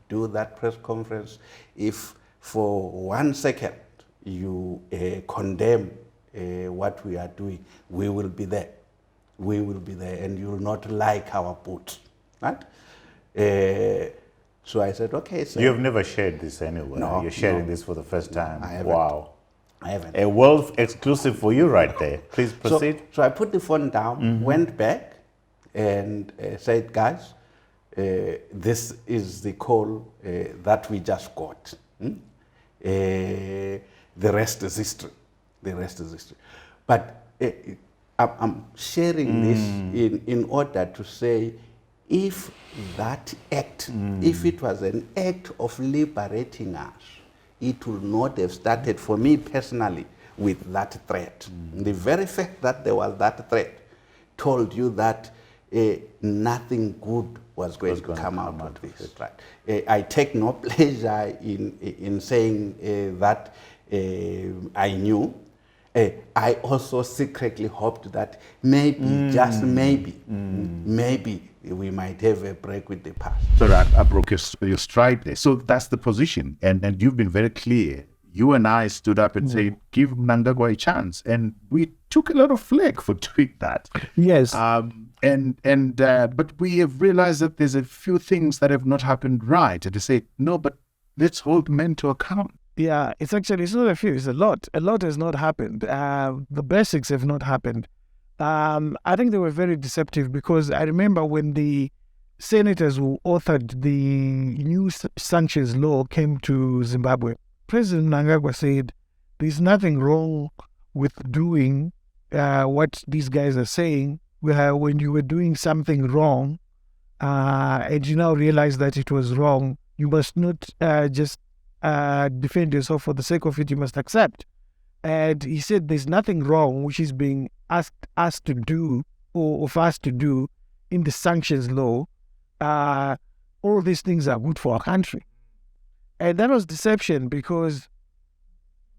do that press conference. If for 1 second you condemn what we are doing, we will be there. We will be there, and you will not like our boots, right? So I said, okay. So you have never shared this anywhere. No, You're sharing this for the first time. I haven't. Wow. I haven't. A world exclusive for you right there. Please proceed. So I put the phone down, went back, and said, guys, this is the call that we just got. The rest is history. The rest is history. But I'm sharing this in order to say, if that act, if it was an act of liberating us, it would not have started, for me personally, with that threat. The very fact that there was that threat told you that nothing good was going to come out of this. Right. I take no pleasure in saying that I knew. I also secretly hoped that maybe, just maybe, maybe we might have a break with the past. So I broke your stride there. So that's the position. And you've been very clear. You and I stood up and said, give Mnangagwa a chance. And we took a lot of flack for doing that. Yes. But we have realized that there's a few things that have not happened right. And they say, no, but let's hold men to account. Yeah, it's not a few, it's a lot. A lot has not happened. The basics have not happened. I think they were very deceptive because I remember when the senators who authored the new sanctions law came to Zimbabwe, President Mnangagwa said, there's nothing wrong with doing what these guys are saying. When you were doing something wrong and you now realize that it was wrong, you must not just defend yourself for the sake of it, you must accept. And he said there's nothing wrong which is being asked us to do or of us to do in the sanctions law. All these things are good for our country. And that was deception because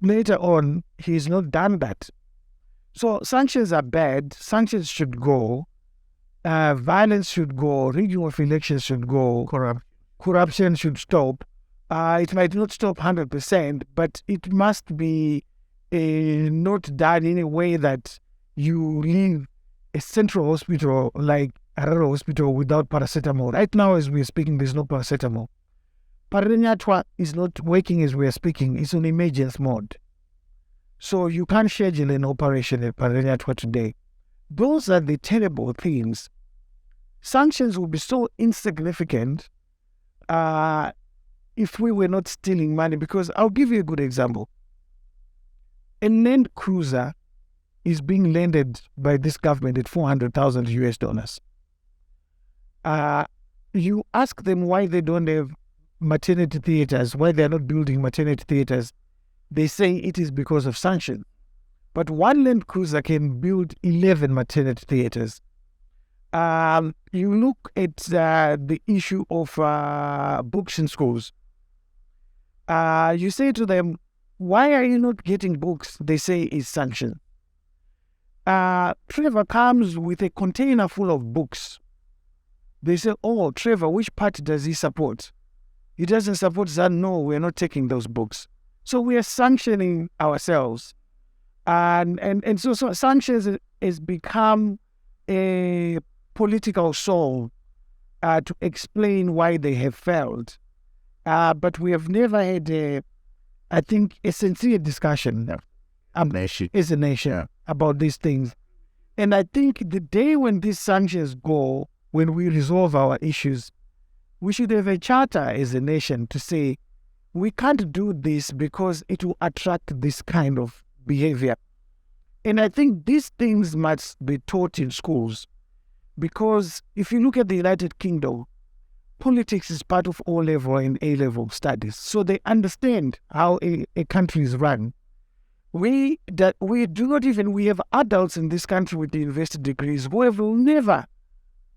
later on he's not done that. So sanctions are bad, sanctions should go, violence should go, rigging of elections should go, corruption should stop. It might not stop 100%, but it must be not done in a way that you leave a central hospital like Harare Hospital without paracetamol. Right now, as we are speaking, there's no paracetamol. Paranyatwa is not working as we are speaking. It's on emergency mode. So you can't schedule an operation at Paranyatwa today. Those are the terrible things. Sanctions will be so insignificant if we were not stealing money, because I'll give you a good example. A Land Cruiser is being landed by this government at $400,000 US. You ask them why they don't have maternity theaters, why they're not building maternity theaters. They say it is because of sanctions. But one Land Cruiser can build 11 maternity theaters. You look at the issue of books in schools. You say to them, why are you not getting books? They say it's sanctions. Trevor comes with a container full of books. They say, oh, Trevor, which party does he support? He doesn't support that. No, we're not taking those books. So we are sanctioning ourselves. And so sanctions has become a political solve to explain why they have failed. But we have never had a sincere discussion as a nation about these things. And I think the day when these sanctions go, when we resolve our issues, we should have a charter as a nation to say, we can't do this because it will attract this kind of behavior. And I think these things must be taught in schools, because if you look at the United Kingdom, politics is part of O-level and A-level studies. So they understand how a country is run. We have adults in this country with the university degrees who have never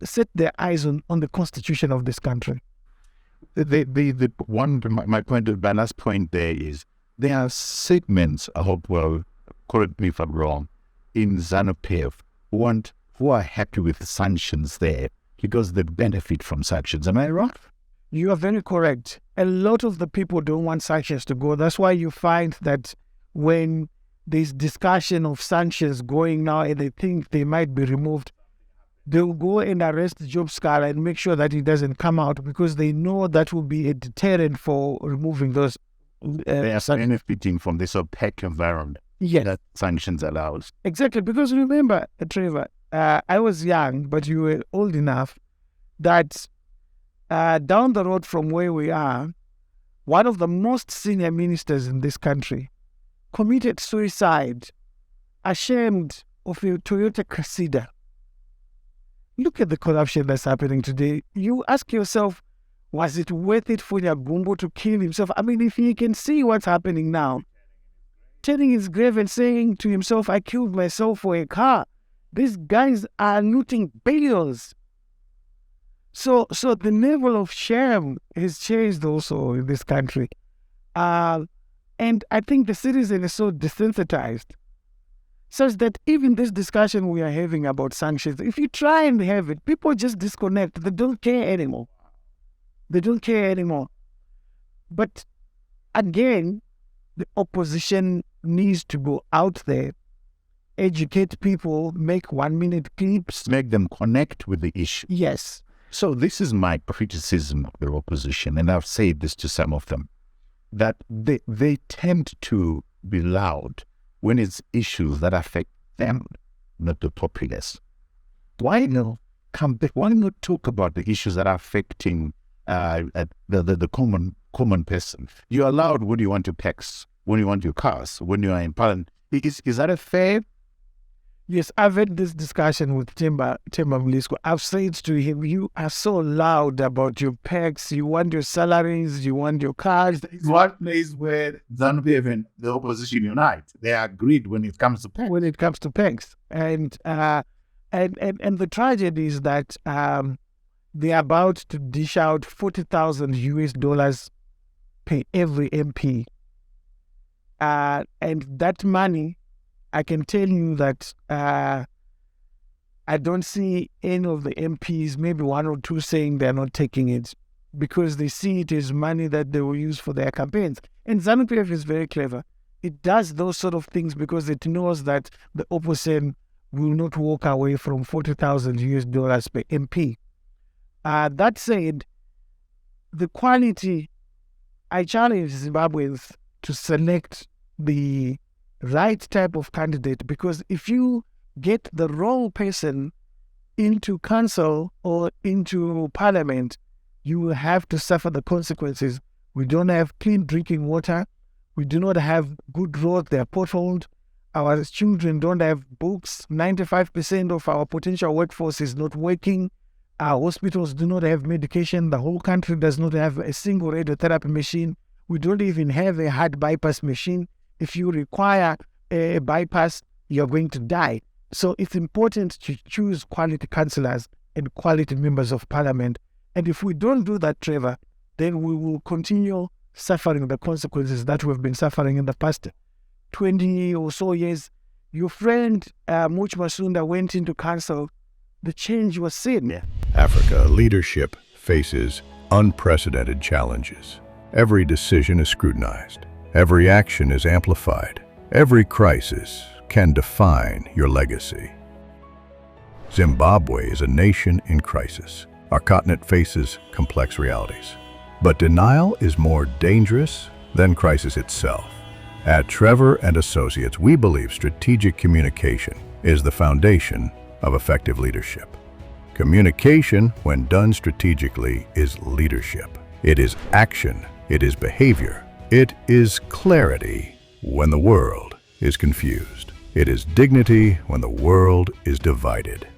set their eyes on the constitution of this country. My last point there is, there are segments, I hope, well, correct me if I'm wrong, in ZANU-PF who are happy with sanctions there because they benefit from sanctions. Am I right? You are very correct. A lot of the people don't want sanctions to go. That's why you find that when there's discussion of sanctions going now and they think they might be removed, they'll go and arrest Job Scala and make sure that he doesn't come out, because they know that will be a deterrent for removing those. They are benefiting from this opaque environment that sanctions allows. Exactly, because remember, Trevor, I was young, but you were old enough that down the road from where we are, one of the most senior ministers in this country committed suicide, ashamed of a Toyota Cressida. Look at the corruption that's happening today. You ask yourself, was it worth it for Nyagumbo to kill himself? I mean, if he can see what's happening now, turning his grave and saying to himself, I killed myself for a car. These guys are looting billions. So the level of shame has changed also in this country. And I think the citizen is so desensitized, such that even this discussion we are having about sanctions, if you try and have it, people just disconnect. They don't care anymore. But again, the opposition needs to go out there, educate people, make 1-minute clips. Make them connect with the issue. Yes. So this is my criticism of the opposition, and I've said this to some of them, that they tend to be loud when it's issues that affect them, not the populace. Why not talk about the issues that are affecting the common person? You're allowed when you want to tax, when you want your cars, when you are in parliament. Is that a fair? Yes, I've had this discussion with Temba Mlisco. I've said to him, you are so loud about your packs, you want your salaries, you want your cars. It's one place where ZANU-PF and the opposition unite. They are agreed when it comes to packs. When it comes to packs. And the tragedy is that they're about to dish out $40,000 per every MP. And that money, I can tell you that I don't see any of the MPs, maybe one or two, saying they're not taking it because they see it as money that they will use for their campaigns. And ZANU-PF is very clever. It does those sort of things because it knows that the opposition will not walk away from $40,000 per MP. That said, the quality, I challenge Zimbabweans to select the right type of candidate, because if you get the wrong person into council or into parliament, you will have to suffer the consequences. We don't have clean drinking water. We do not have good roads. They are potholed. Our children don't have books. 95% of our potential workforce is not working. Our hospitals do not have medication. The whole country does not have a single radiotherapy machine. We don't even have a heart bypass machine. If you require a bypass, you're going to die. So it's important to choose quality councillors and quality members of parliament. And if we don't do that, Trevor, then we will continue suffering the consequences that we've been suffering in the past 20 or so years. Your friend Much Masunda went into council. The change was seen. Yeah. Africa leadership faces unprecedented challenges. Every decision is scrutinized. Every action is amplified. Every crisis can define your legacy. Zimbabwe is a nation in crisis. Our continent faces complex realities. But denial is more dangerous than crisis itself. At Trevor and Associates, we believe strategic communication is the foundation of effective leadership. Communication, when done strategically, is leadership. It is action. It is behavior. It is clarity when the world is confused. It is dignity when the world is divided.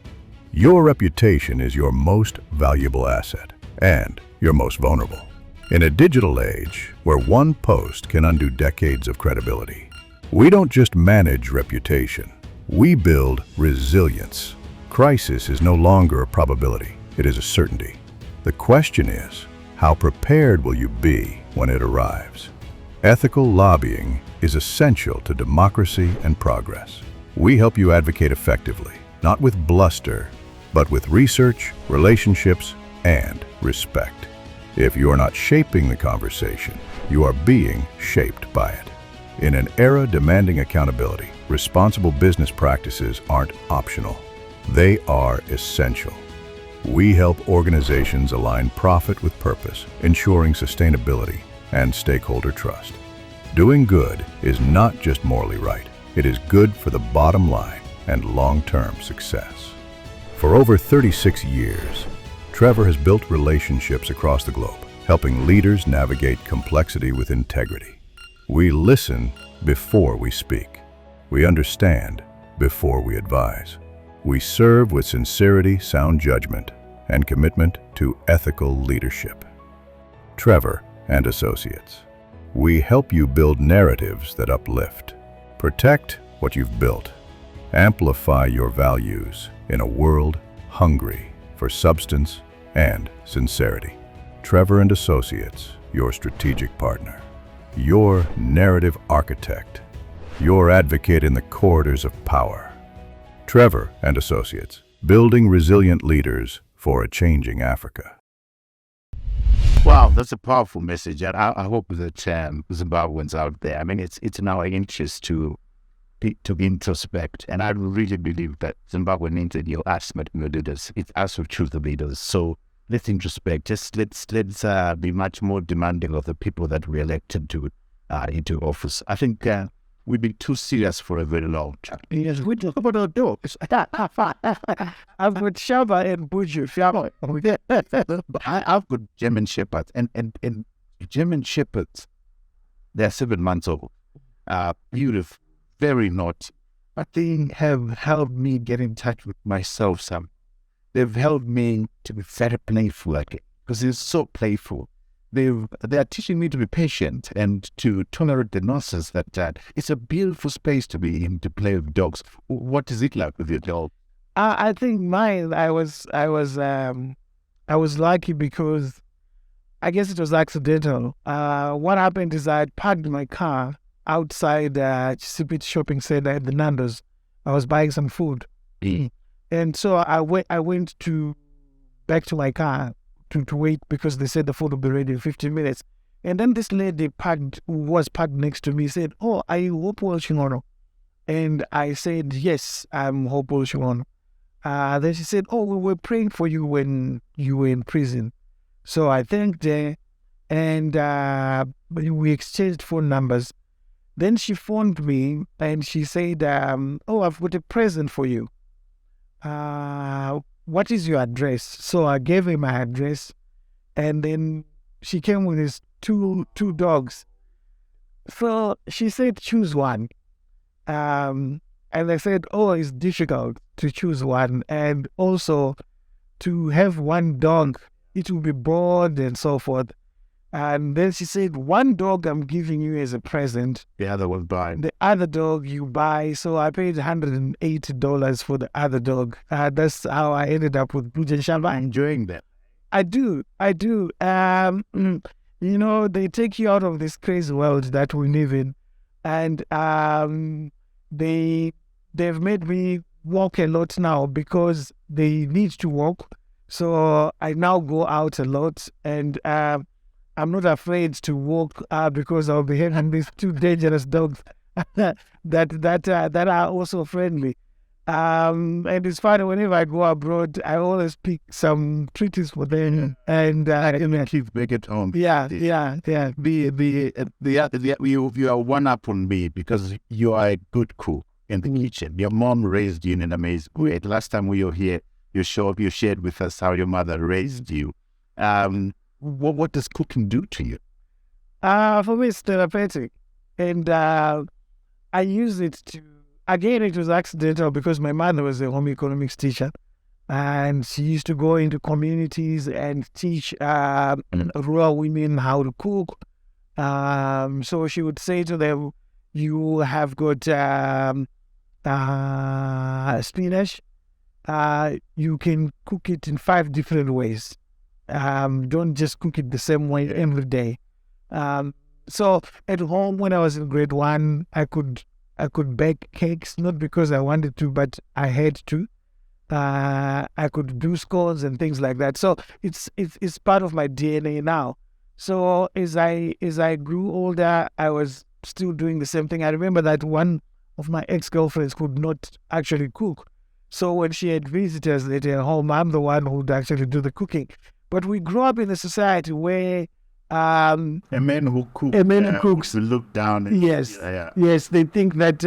Your reputation is your most valuable asset and your most vulnerable. In a digital age where one post can undo decades of credibility, we don't just manage reputation, we build resilience. Crisis is no longer a probability, it is a certainty. The question is, how prepared will you be when it arrives? Ethical lobbying is essential to democracy and progress. We help you advocate effectively, not with bluster, but with research, relationships, and respect. If you are not shaping the conversation, you are being shaped by it. In an era demanding accountability, responsible business practices aren't optional. They are essential. We help organizations align profit with purpose, ensuring sustainability and stakeholder trust. Doing good is not just morally right, it is good for the bottom line and long-term success. For over 36 years, Trevor has built relationships across the globe, helping leaders navigate complexity with integrity. We listen before we speak. We understand before we advise. We serve with sincerity, sound judgment, and commitment to ethical leadership. Trevor and Associates. We help you build narratives that uplift. Protect what you've built. Amplify your values in a world hungry for substance and sincerity. Trevor and Associates, your strategic partner, your narrative architect, your advocate in the corridors of power. Trevor and Associates, building resilient leaders for a changing Africa. Wow, that's a powerful message, and I hope that Zimbabweans out there, I mean, it's in our interest to introspect, and I really believe that Zimbabwe needs a new aspect of leaders. It's us who choose the leaders. So let's introspect. Just let's be much more demanding of the people that we elected into office. I think we've been too serious for a very long time. Yes, we talk about our dogs. I've got Shaba and Buju. I've got German Shepherds, and German Shepherds, they're 7 months old. Beautiful, very naughty, but they have helped me get in touch with myself some. They've helped me to be very playful again, because they're so playful. They are teaching me to be patient and to tolerate the nonsense that it's a beautiful space to be in, to play with dogs. What is it like with your dog? I think mine, I was lucky because I guess it was accidental. What happened is I had parked my car outside Chisipit shopping center at the Nando's. I was buying some food. And so I went back to my car to wait because they said the food will be ready in 15 minutes. And then this lady was parked next to me, said, "Oh, are you Hopewell Chin'ono?" And I said, "Yes, I'm Hopewell Chin'ono." Then she said, "Oh, we were praying for you when you were in prison." So I thanked her, and we exchanged phone numbers. Then she phoned me and she said, "Oh, I've got a present for you. What is your address?" So I gave her my address, and then she came with his two dogs. So she said, "Choose one." And I said, "Oh, it's difficult to choose one, and also to have one dog, it will be bored and so forth." And then she said, "One dog I'm giving you as a present. The other one buy. The other dog you buy." So I paid $180 for the other dog. That's how I ended up with Buju and Shamba. Enjoying that. I do. they take you out of this crazy world that we live in, and they've made me walk a lot now because they need to walk. So I now go out a lot, and I'm not afraid to walk because I'll be having these two dangerous dogs that are also friendly. And it's funny, whenever I go abroad, I always pick some treats for them, and Keep back at home. yeah. You are one up on me because you are a good cook in the kitchen. Your mom raised you in an amazing way. Last time we were here, you shared with us how your mother raised you. What does cooking do to you? For me, it's therapeutic, and I use it to. Again, it was accidental because my mother was a home economics teacher, and she used to go into communities and teach rural women how to cook. So she would say to them, "You have got spinach. You can cook it in 5 different ways. Don't just cook it the same way every day." So at home, when I was in grade 1, I could bake cakes, not because I wanted to, but I had to. I could do scones and things like that. So it's part of my DNA now. So as I grew older, I was still doing the same thing. I remember that one of my ex-girlfriends could not actually cook. So when she had visitors at her home, I'm the one who would actually do the cooking. But we grew up in a society where a man who cooks will look down. Yes, they think that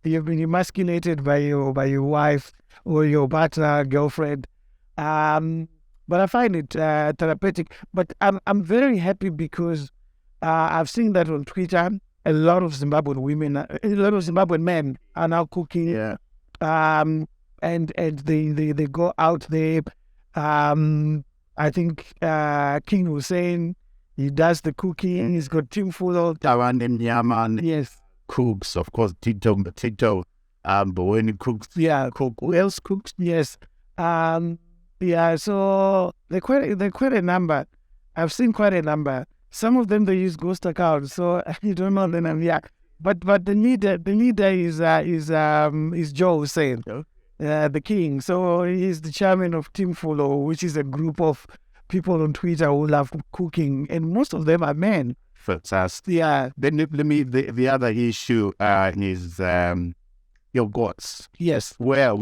you've been emasculated by your wife or your partner, girlfriend. But I find it therapeutic. But I'm very happy because I've seen that on Twitter. A lot of Zimbabwean women, a lot of Zimbabwean men are now cooking. Yeah. And they go out there. I think King Hussein, he does the cooking. He's got Tim Fulo. Tawan and Yaman. Yes. Cooks, of course, Tito. But when he cooks, who else cooks? Yes. So they're quite a number. I've seen quite a number. Some of them they use ghost accounts, so you don't know the name. Yeah. But the leader is Joe Hussein. The king. So he's the chairman of Team Follow, which is a group of people on Twitter who love cooking, and most of them are men. Fantastic. Yeah. Then the other issue is your gods. Yes. Where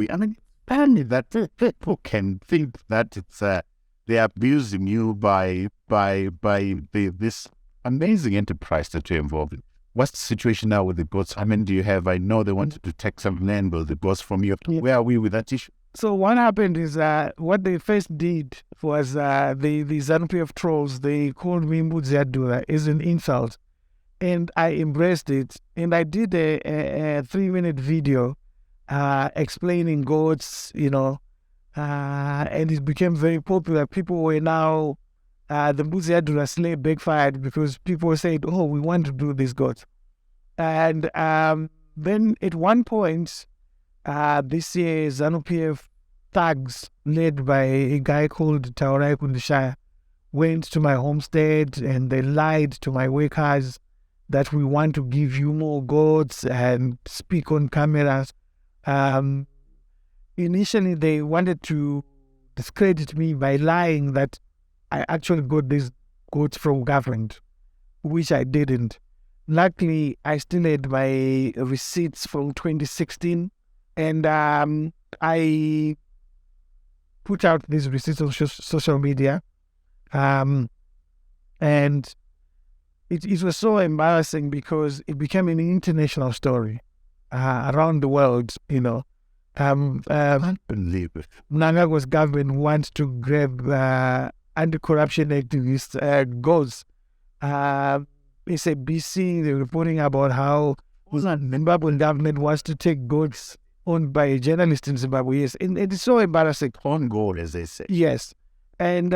apparently that people can think that it's they're abusing you by this amazing enterprise that you're involved in. What's the situation now with the goats? I know they wanted to take some land, but the goats from you. Yeah. Where are we with that issue? So what happened is what they first did was the ZANU-PF trolls, they called me Mbudziadura as an insult. And I embraced it. And I did a 3-minute video explaining goats, and it became very popular. People were now... the Mbudziadura slay backfired because people said, "Oh, we want to do this goat." And then at one point, this year, ZANU-PF thugs led by a guy called Taurai Kundishaya went to my homestead and they lied to my workers that we want to give you more goats and speak on cameras. Initially, they wanted to discredit me by lying that I actually got these goats from government, which I didn't. Luckily, I still had my receipts from 2016, and I put out these receipts on social media, and it was so embarrassing because it became an international story around the world. Unbelievable. Mnangagwa's government wants to grab anti-corruption activists goals. SABC, they're reporting about how the Zimbabwean government wants to take goats owned by a journalist in Zimbabwe. Yes, and it's so embarrassing. On gold, as they say. Yes. And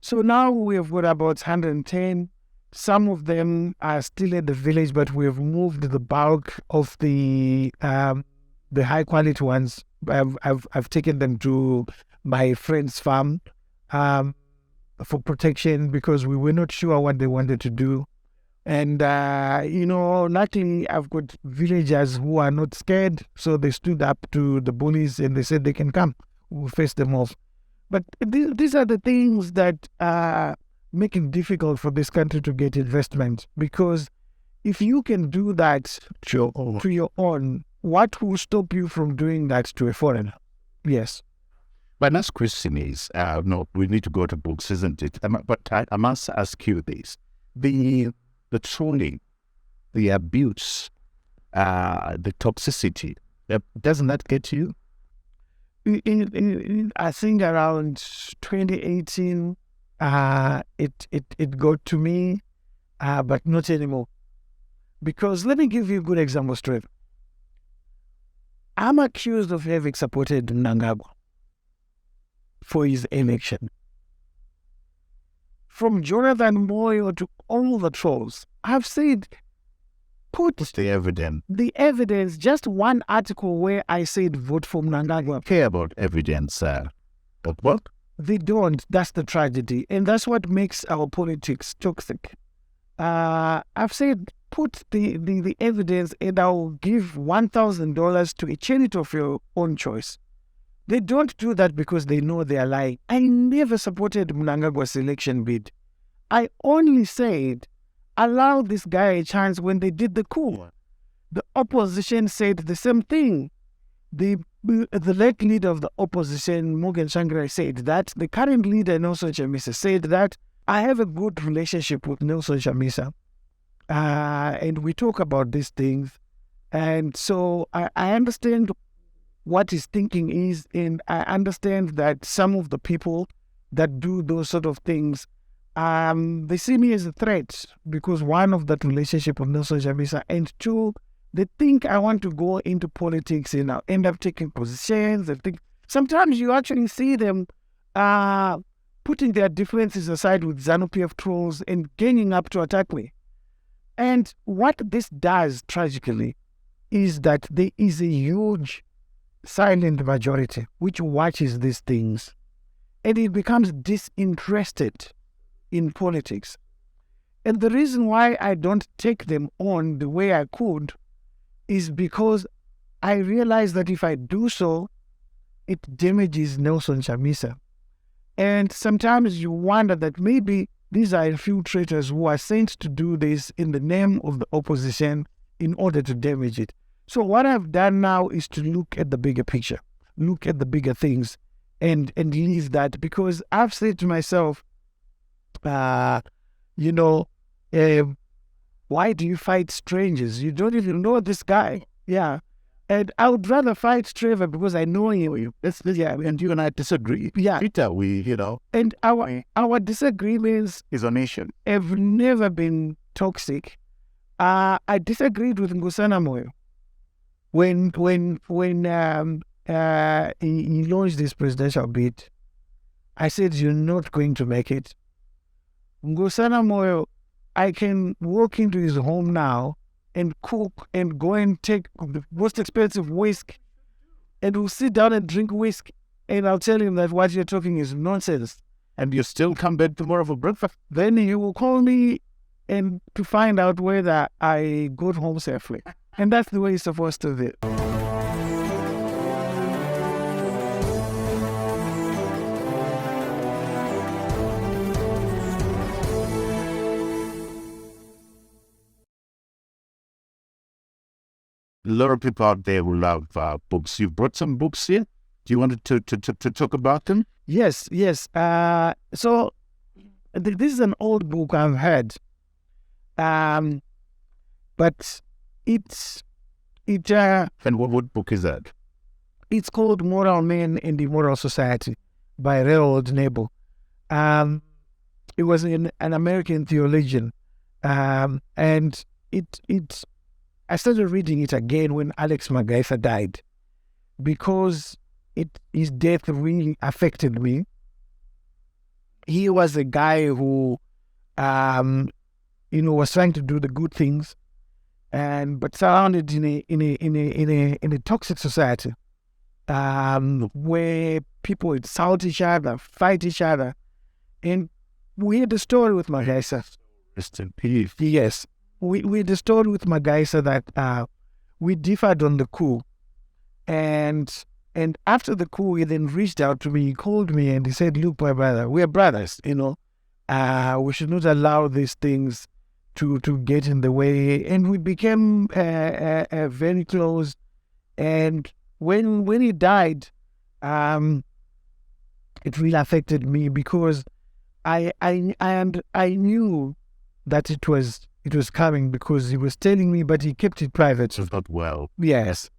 so now we have got about 110. Some of them are still in the village, but we have moved the bulk of the high quality ones. I've taken them to my friend's farm. for protection because we were not sure what they wanted to do. And, luckily I've got villagers who are not scared. So they stood up to the bullies and they said they can come. We'll face them off. But these are the things that make it difficult for this country to get investment. Because if you can do that to your own, what will stop you from doing that to a foreigner? Yes. My next question is, no, we need to go to books, isn't it? But I must ask you this. The trolling, the abuse, the toxicity, doesn't that get you? I think around 2018, it got to me, but not anymore. Because let me give you a good example, Trevor. I'm accused of having supported Mnangagwa for his election. From Jonathan Moyo to all the trolls, I've said, put the evidence. The evidence, just one article where I said vote for Mnangagwa. Care about evidence, but what? They don't. That's the tragedy. And that's what makes our politics toxic. I've said, put the evidence and I'll give $1,000 to a charity of your own choice. They don't do that because they know they are lying. I never supported Mnangagwa's election bid. I only said, allow this guy a chance when they did the coup. The opposition said the same thing. The late leader of the opposition, Morgan Tsvangirai, said that. The current leader, Nelson Chamisa, said that. I have a good relationship with Nelson Chamisa. And we talk about these things. And so I understand what his thinking is, and I understand that some of the people that do those sort of things, they see me as a threat because one of that relationship with Nelson Chamisa, and two, they think I want to go into politics and I'll end up taking positions. And sometimes you actually see them putting their differences aside with ZANU-PF trolls and ganging up to attack me. And what this does, tragically, is that there is a huge silent majority which watches these things, and it becomes disinterested in politics. And the reason why I don't take them on the way I could is because I realize that if I do so, it damages Nelson Chamisa. And sometimes you wonder that maybe these are infiltrators who are sent to do this in the name of the opposition in order to damage it. So what I've done now is to look at the bigger picture, look at the bigger things, and leave that, because I've said to myself, why do you fight strangers? You don't even know this guy. Yeah. And I would rather fight Trevor because I know him. And you and I disagree. Yeah. Peter, And our disagreements is a nation. Have never been toxic. I disagreed with Ngusana Moyo when he launched this presidential bid. I said, you're not going to make it. Ngusana Moyo, I can walk into his home now and cook and go and take the most expensive whiskey, and we'll sit down and drink whiskey, and I'll tell him that what you're talking is nonsense. And you still come back tomorrow for breakfast? Then he will call me and to find out whether I got home safely. And that's the way it's supposed to be. A lot of people out there who love books. You brought some books here. Do you want to talk about them? Yes. So this is an old book I've had, but it's And what book is that? It's called Moral Men and Immoral Society by Harold Nebel. It was an American theologian, and I started reading it again when Alex MacGyver died, because his death really affected me. He was a guy who, was trying to do the good things, but surrounded in a toxic society, where people insult each other, fight each other, and we had a story with Magaisa. Rest in peace. Yes. We had a story with Magaisa that we differed on the coup. And after the coup, he then reached out to me, he called me and he said, look, my brother, we're brothers, you know. We should not allow these things to get in the way. And we became very close. And when he died, it really affected me because I knew that it was coming because he was telling me, but he kept it private. It was not well. Yes.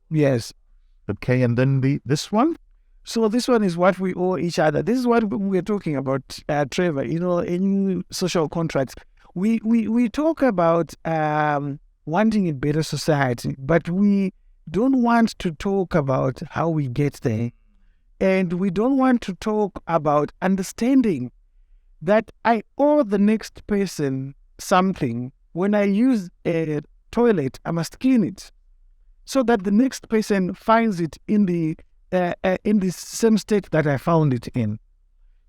Okay, and then this one? So this one is what we owe each other. This is what we're talking about, Trevor. You know, in social contracts, we talk about wanting a better society, but we don't want to talk about how we get there. And we don't want to talk about understanding that I owe the next person something. When I use a toilet, I must clean it so that the next person finds it in the same state that I found it in.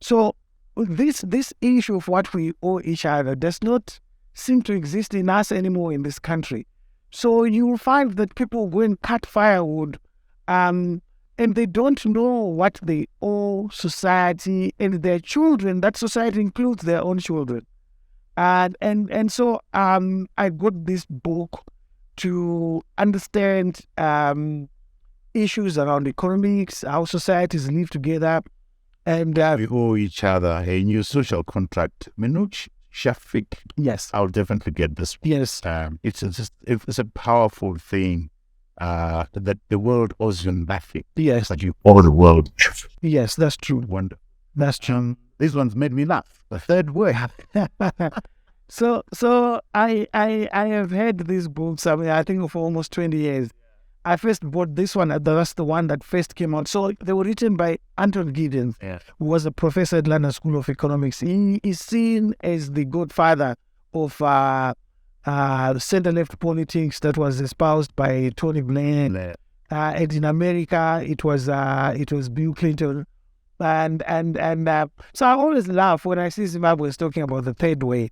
So this issue of what we owe each other does not seem to exist in us anymore in this country. So you will find that people go and cut firewood, and they don't know what they owe society and their children. That society includes their own children. And so I got this book to understand issues around economics, how societies live together, and we owe each other a new social contract. Minuch Shafik. Yes, I'll definitely get this. Yes, it's a powerful thing that the world owes you nothing. Yes, but you owe the world. Yes, that's true. Wonderful. That's true. These ones made me laugh. The third way. So I have had these books, I think for almost 20 years. I first bought this one, that's the one that first came out. So they were written by Anton Giddens, who was a professor at London School of Economics. He is seen as the godfather of center-left politics that was espoused by Tony Blair. And in America, it was Bill Clinton. And so I always laugh when I see Zimbabweans talking about the third way.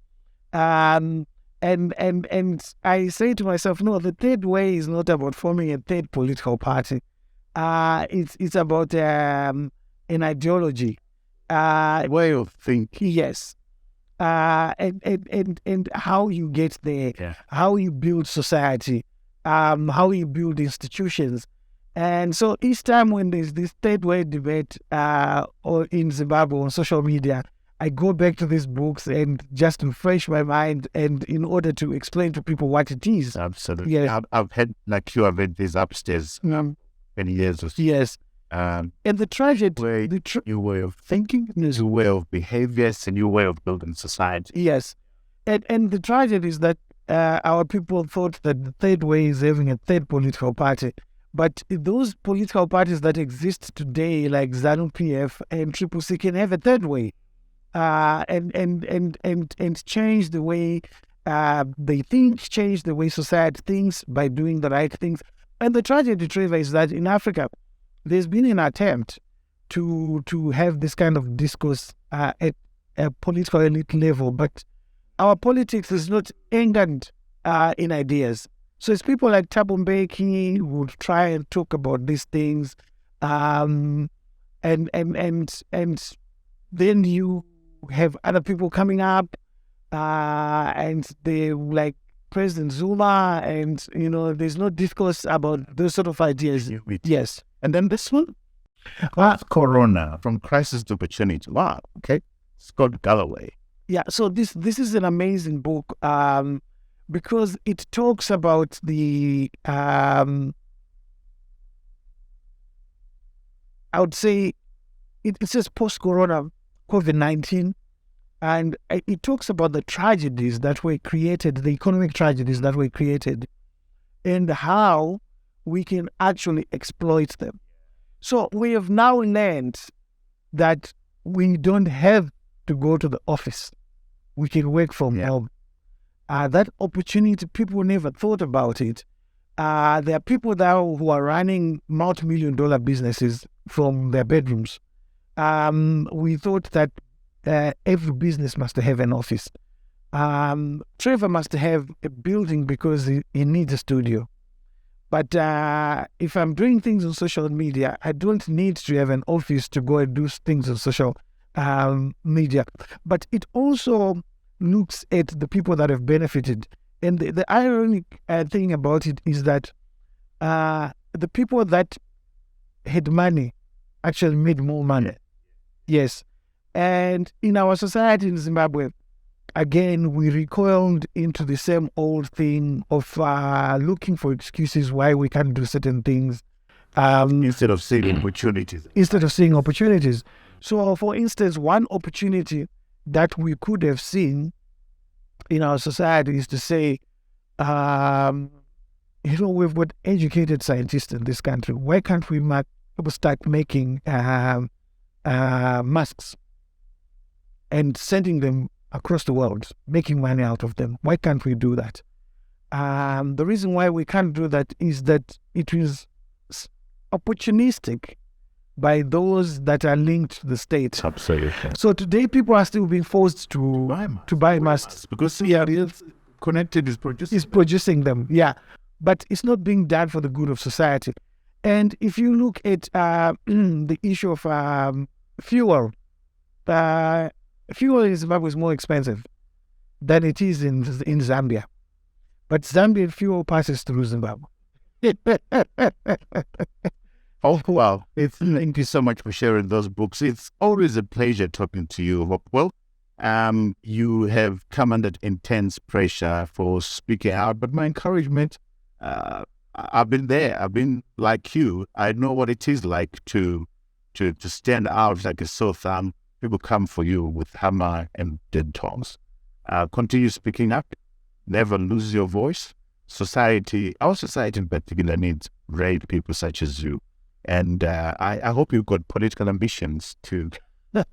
And I say to myself, no, the third way is not about forming a third political party. It's about an ideology, way of thinking. Yes, and how you get there, how you build society, how you build institutions. And so each time when there's this third way debate or in Zimbabwe on social media, I go back to these books and just refresh my mind, and in order to explain to people what it is. Absolutely. Yeah. I've had, like you, I've had these upstairs many years or so. Yes. And the tragedy... new way of thinking, new way of behavior, it's a new way of building society. Yes. And the tragedy is that our people thought that the third way is having a third political party. But those political parties that exist today, like ZANU-PF and Triple C, can have a third way. And change the way they think, change the way society thinks by doing the right things. And the tragedy, Trevor, is that in Africa, there's been an attempt to have this kind of discourse at a political elite level, but our politics is not anchored in ideas. So it's people like Thabo Mbeki who would try and talk about these things, and then you have other people coming up, and they like President Zuma, and there's no discourse about those sort of ideas. Yes. And then this one, Corona, from crisis to opportunity. Wow. Okay, Scott Galloway. Yeah. So this is an amazing book because it talks about the I would say it says post-corona COVID-19, and it talks about the tragedies that were created, the economic tragedies that were created, and how we can actually exploit them. So we have now learned that we don't have to go to the office. We can work from home. That opportunity, people never thought about it. There are people now who are running multi-million-dollar businesses from their bedrooms. We thought that every business must have an office. Trevor must have a building because he needs a studio. But if I'm doing things on social media, I don't need to have an office to go and do things on social media. But it also looks at the people that have benefited. And the ironic thing about it is that the people that had money actually made more money. Yes. And in our society in Zimbabwe, again, we recoiled into the same old thing of looking for excuses why we can't do certain things. Instead of seeing opportunities. So, for instance, one opportunity that we could have seen in our society is to say, we've got educated scientists in this country. Why can't we start making masks and sending them across the world, making money out of them? Why can't we do that? The reason why we can't do that is that it is opportunistic by those that are linked to the state. Absolutely. So today people are still being forced to buy masks because it's connected is producing them. Yeah, but it's not being done for the good of society. And if you look at the issue of fuel, fuel in Zimbabwe is more expensive than it is in Zambia. But Zambian fuel passes through Zimbabwe. Oh, wow. Thank you so much for sharing those books. It's always a pleasure talking to you, Hopewell. You have come under intense pressure for speaking out, but my encouragement, I've been there. I've been like you. I know what it is like to stand out like a sore thumb. People come for you with hammer and dead tongues. Continue speaking up. Never lose your voice. Our society in particular needs brave people such as you. And I hope you've got political ambitions to push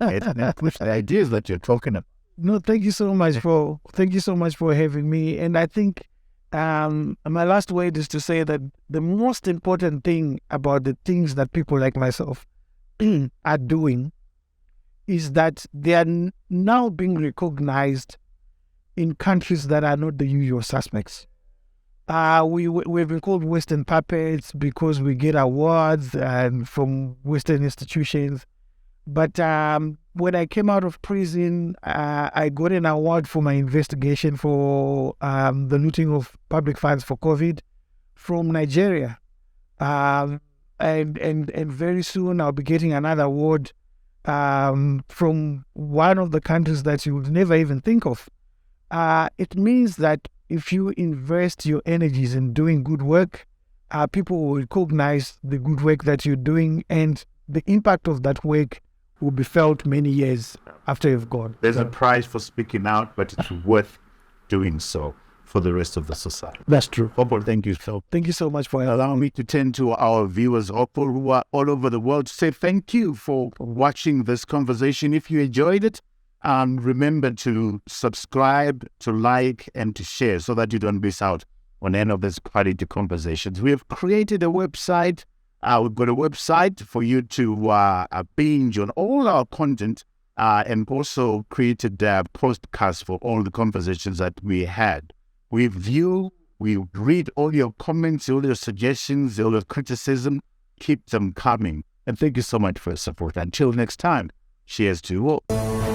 the ideas that you're talking about. No, thank you so much for having me. And I think my last word is to say that the most important thing about the things that people like myself are doing is that they are now being recognized in countries that are not the usual suspects. We've been called Western puppets because we get awards from Western institutions. But when I came out of prison, I got an award for my investigation for the looting of public funds for COVID from Nigeria. And very soon I'll be getting another award from one of the countries that you would never even think of. It means that if you invest your energies in doing good work, people will recognize the good work that you're doing, and the impact of that work will be felt many years after you've gone. There's a price for speaking out, but it's worth doing so for the rest of the society. That's true. Hopewell, thank you. Thank you so much for allowing me to turn to our viewers, Hopewell, who are all over the world, to say thank you for watching this conversation. If you enjoyed it, remember to subscribe, to like, and to share so that you don't miss out on any of these quality conversations. We have created a website. We've got a website for you to binge on all our content, and also created podcasts for all the conversations that we had. We read all your comments, all your suggestions, all your criticism. Keep them coming. And thank you so much for your support. Until next time, cheers to you all.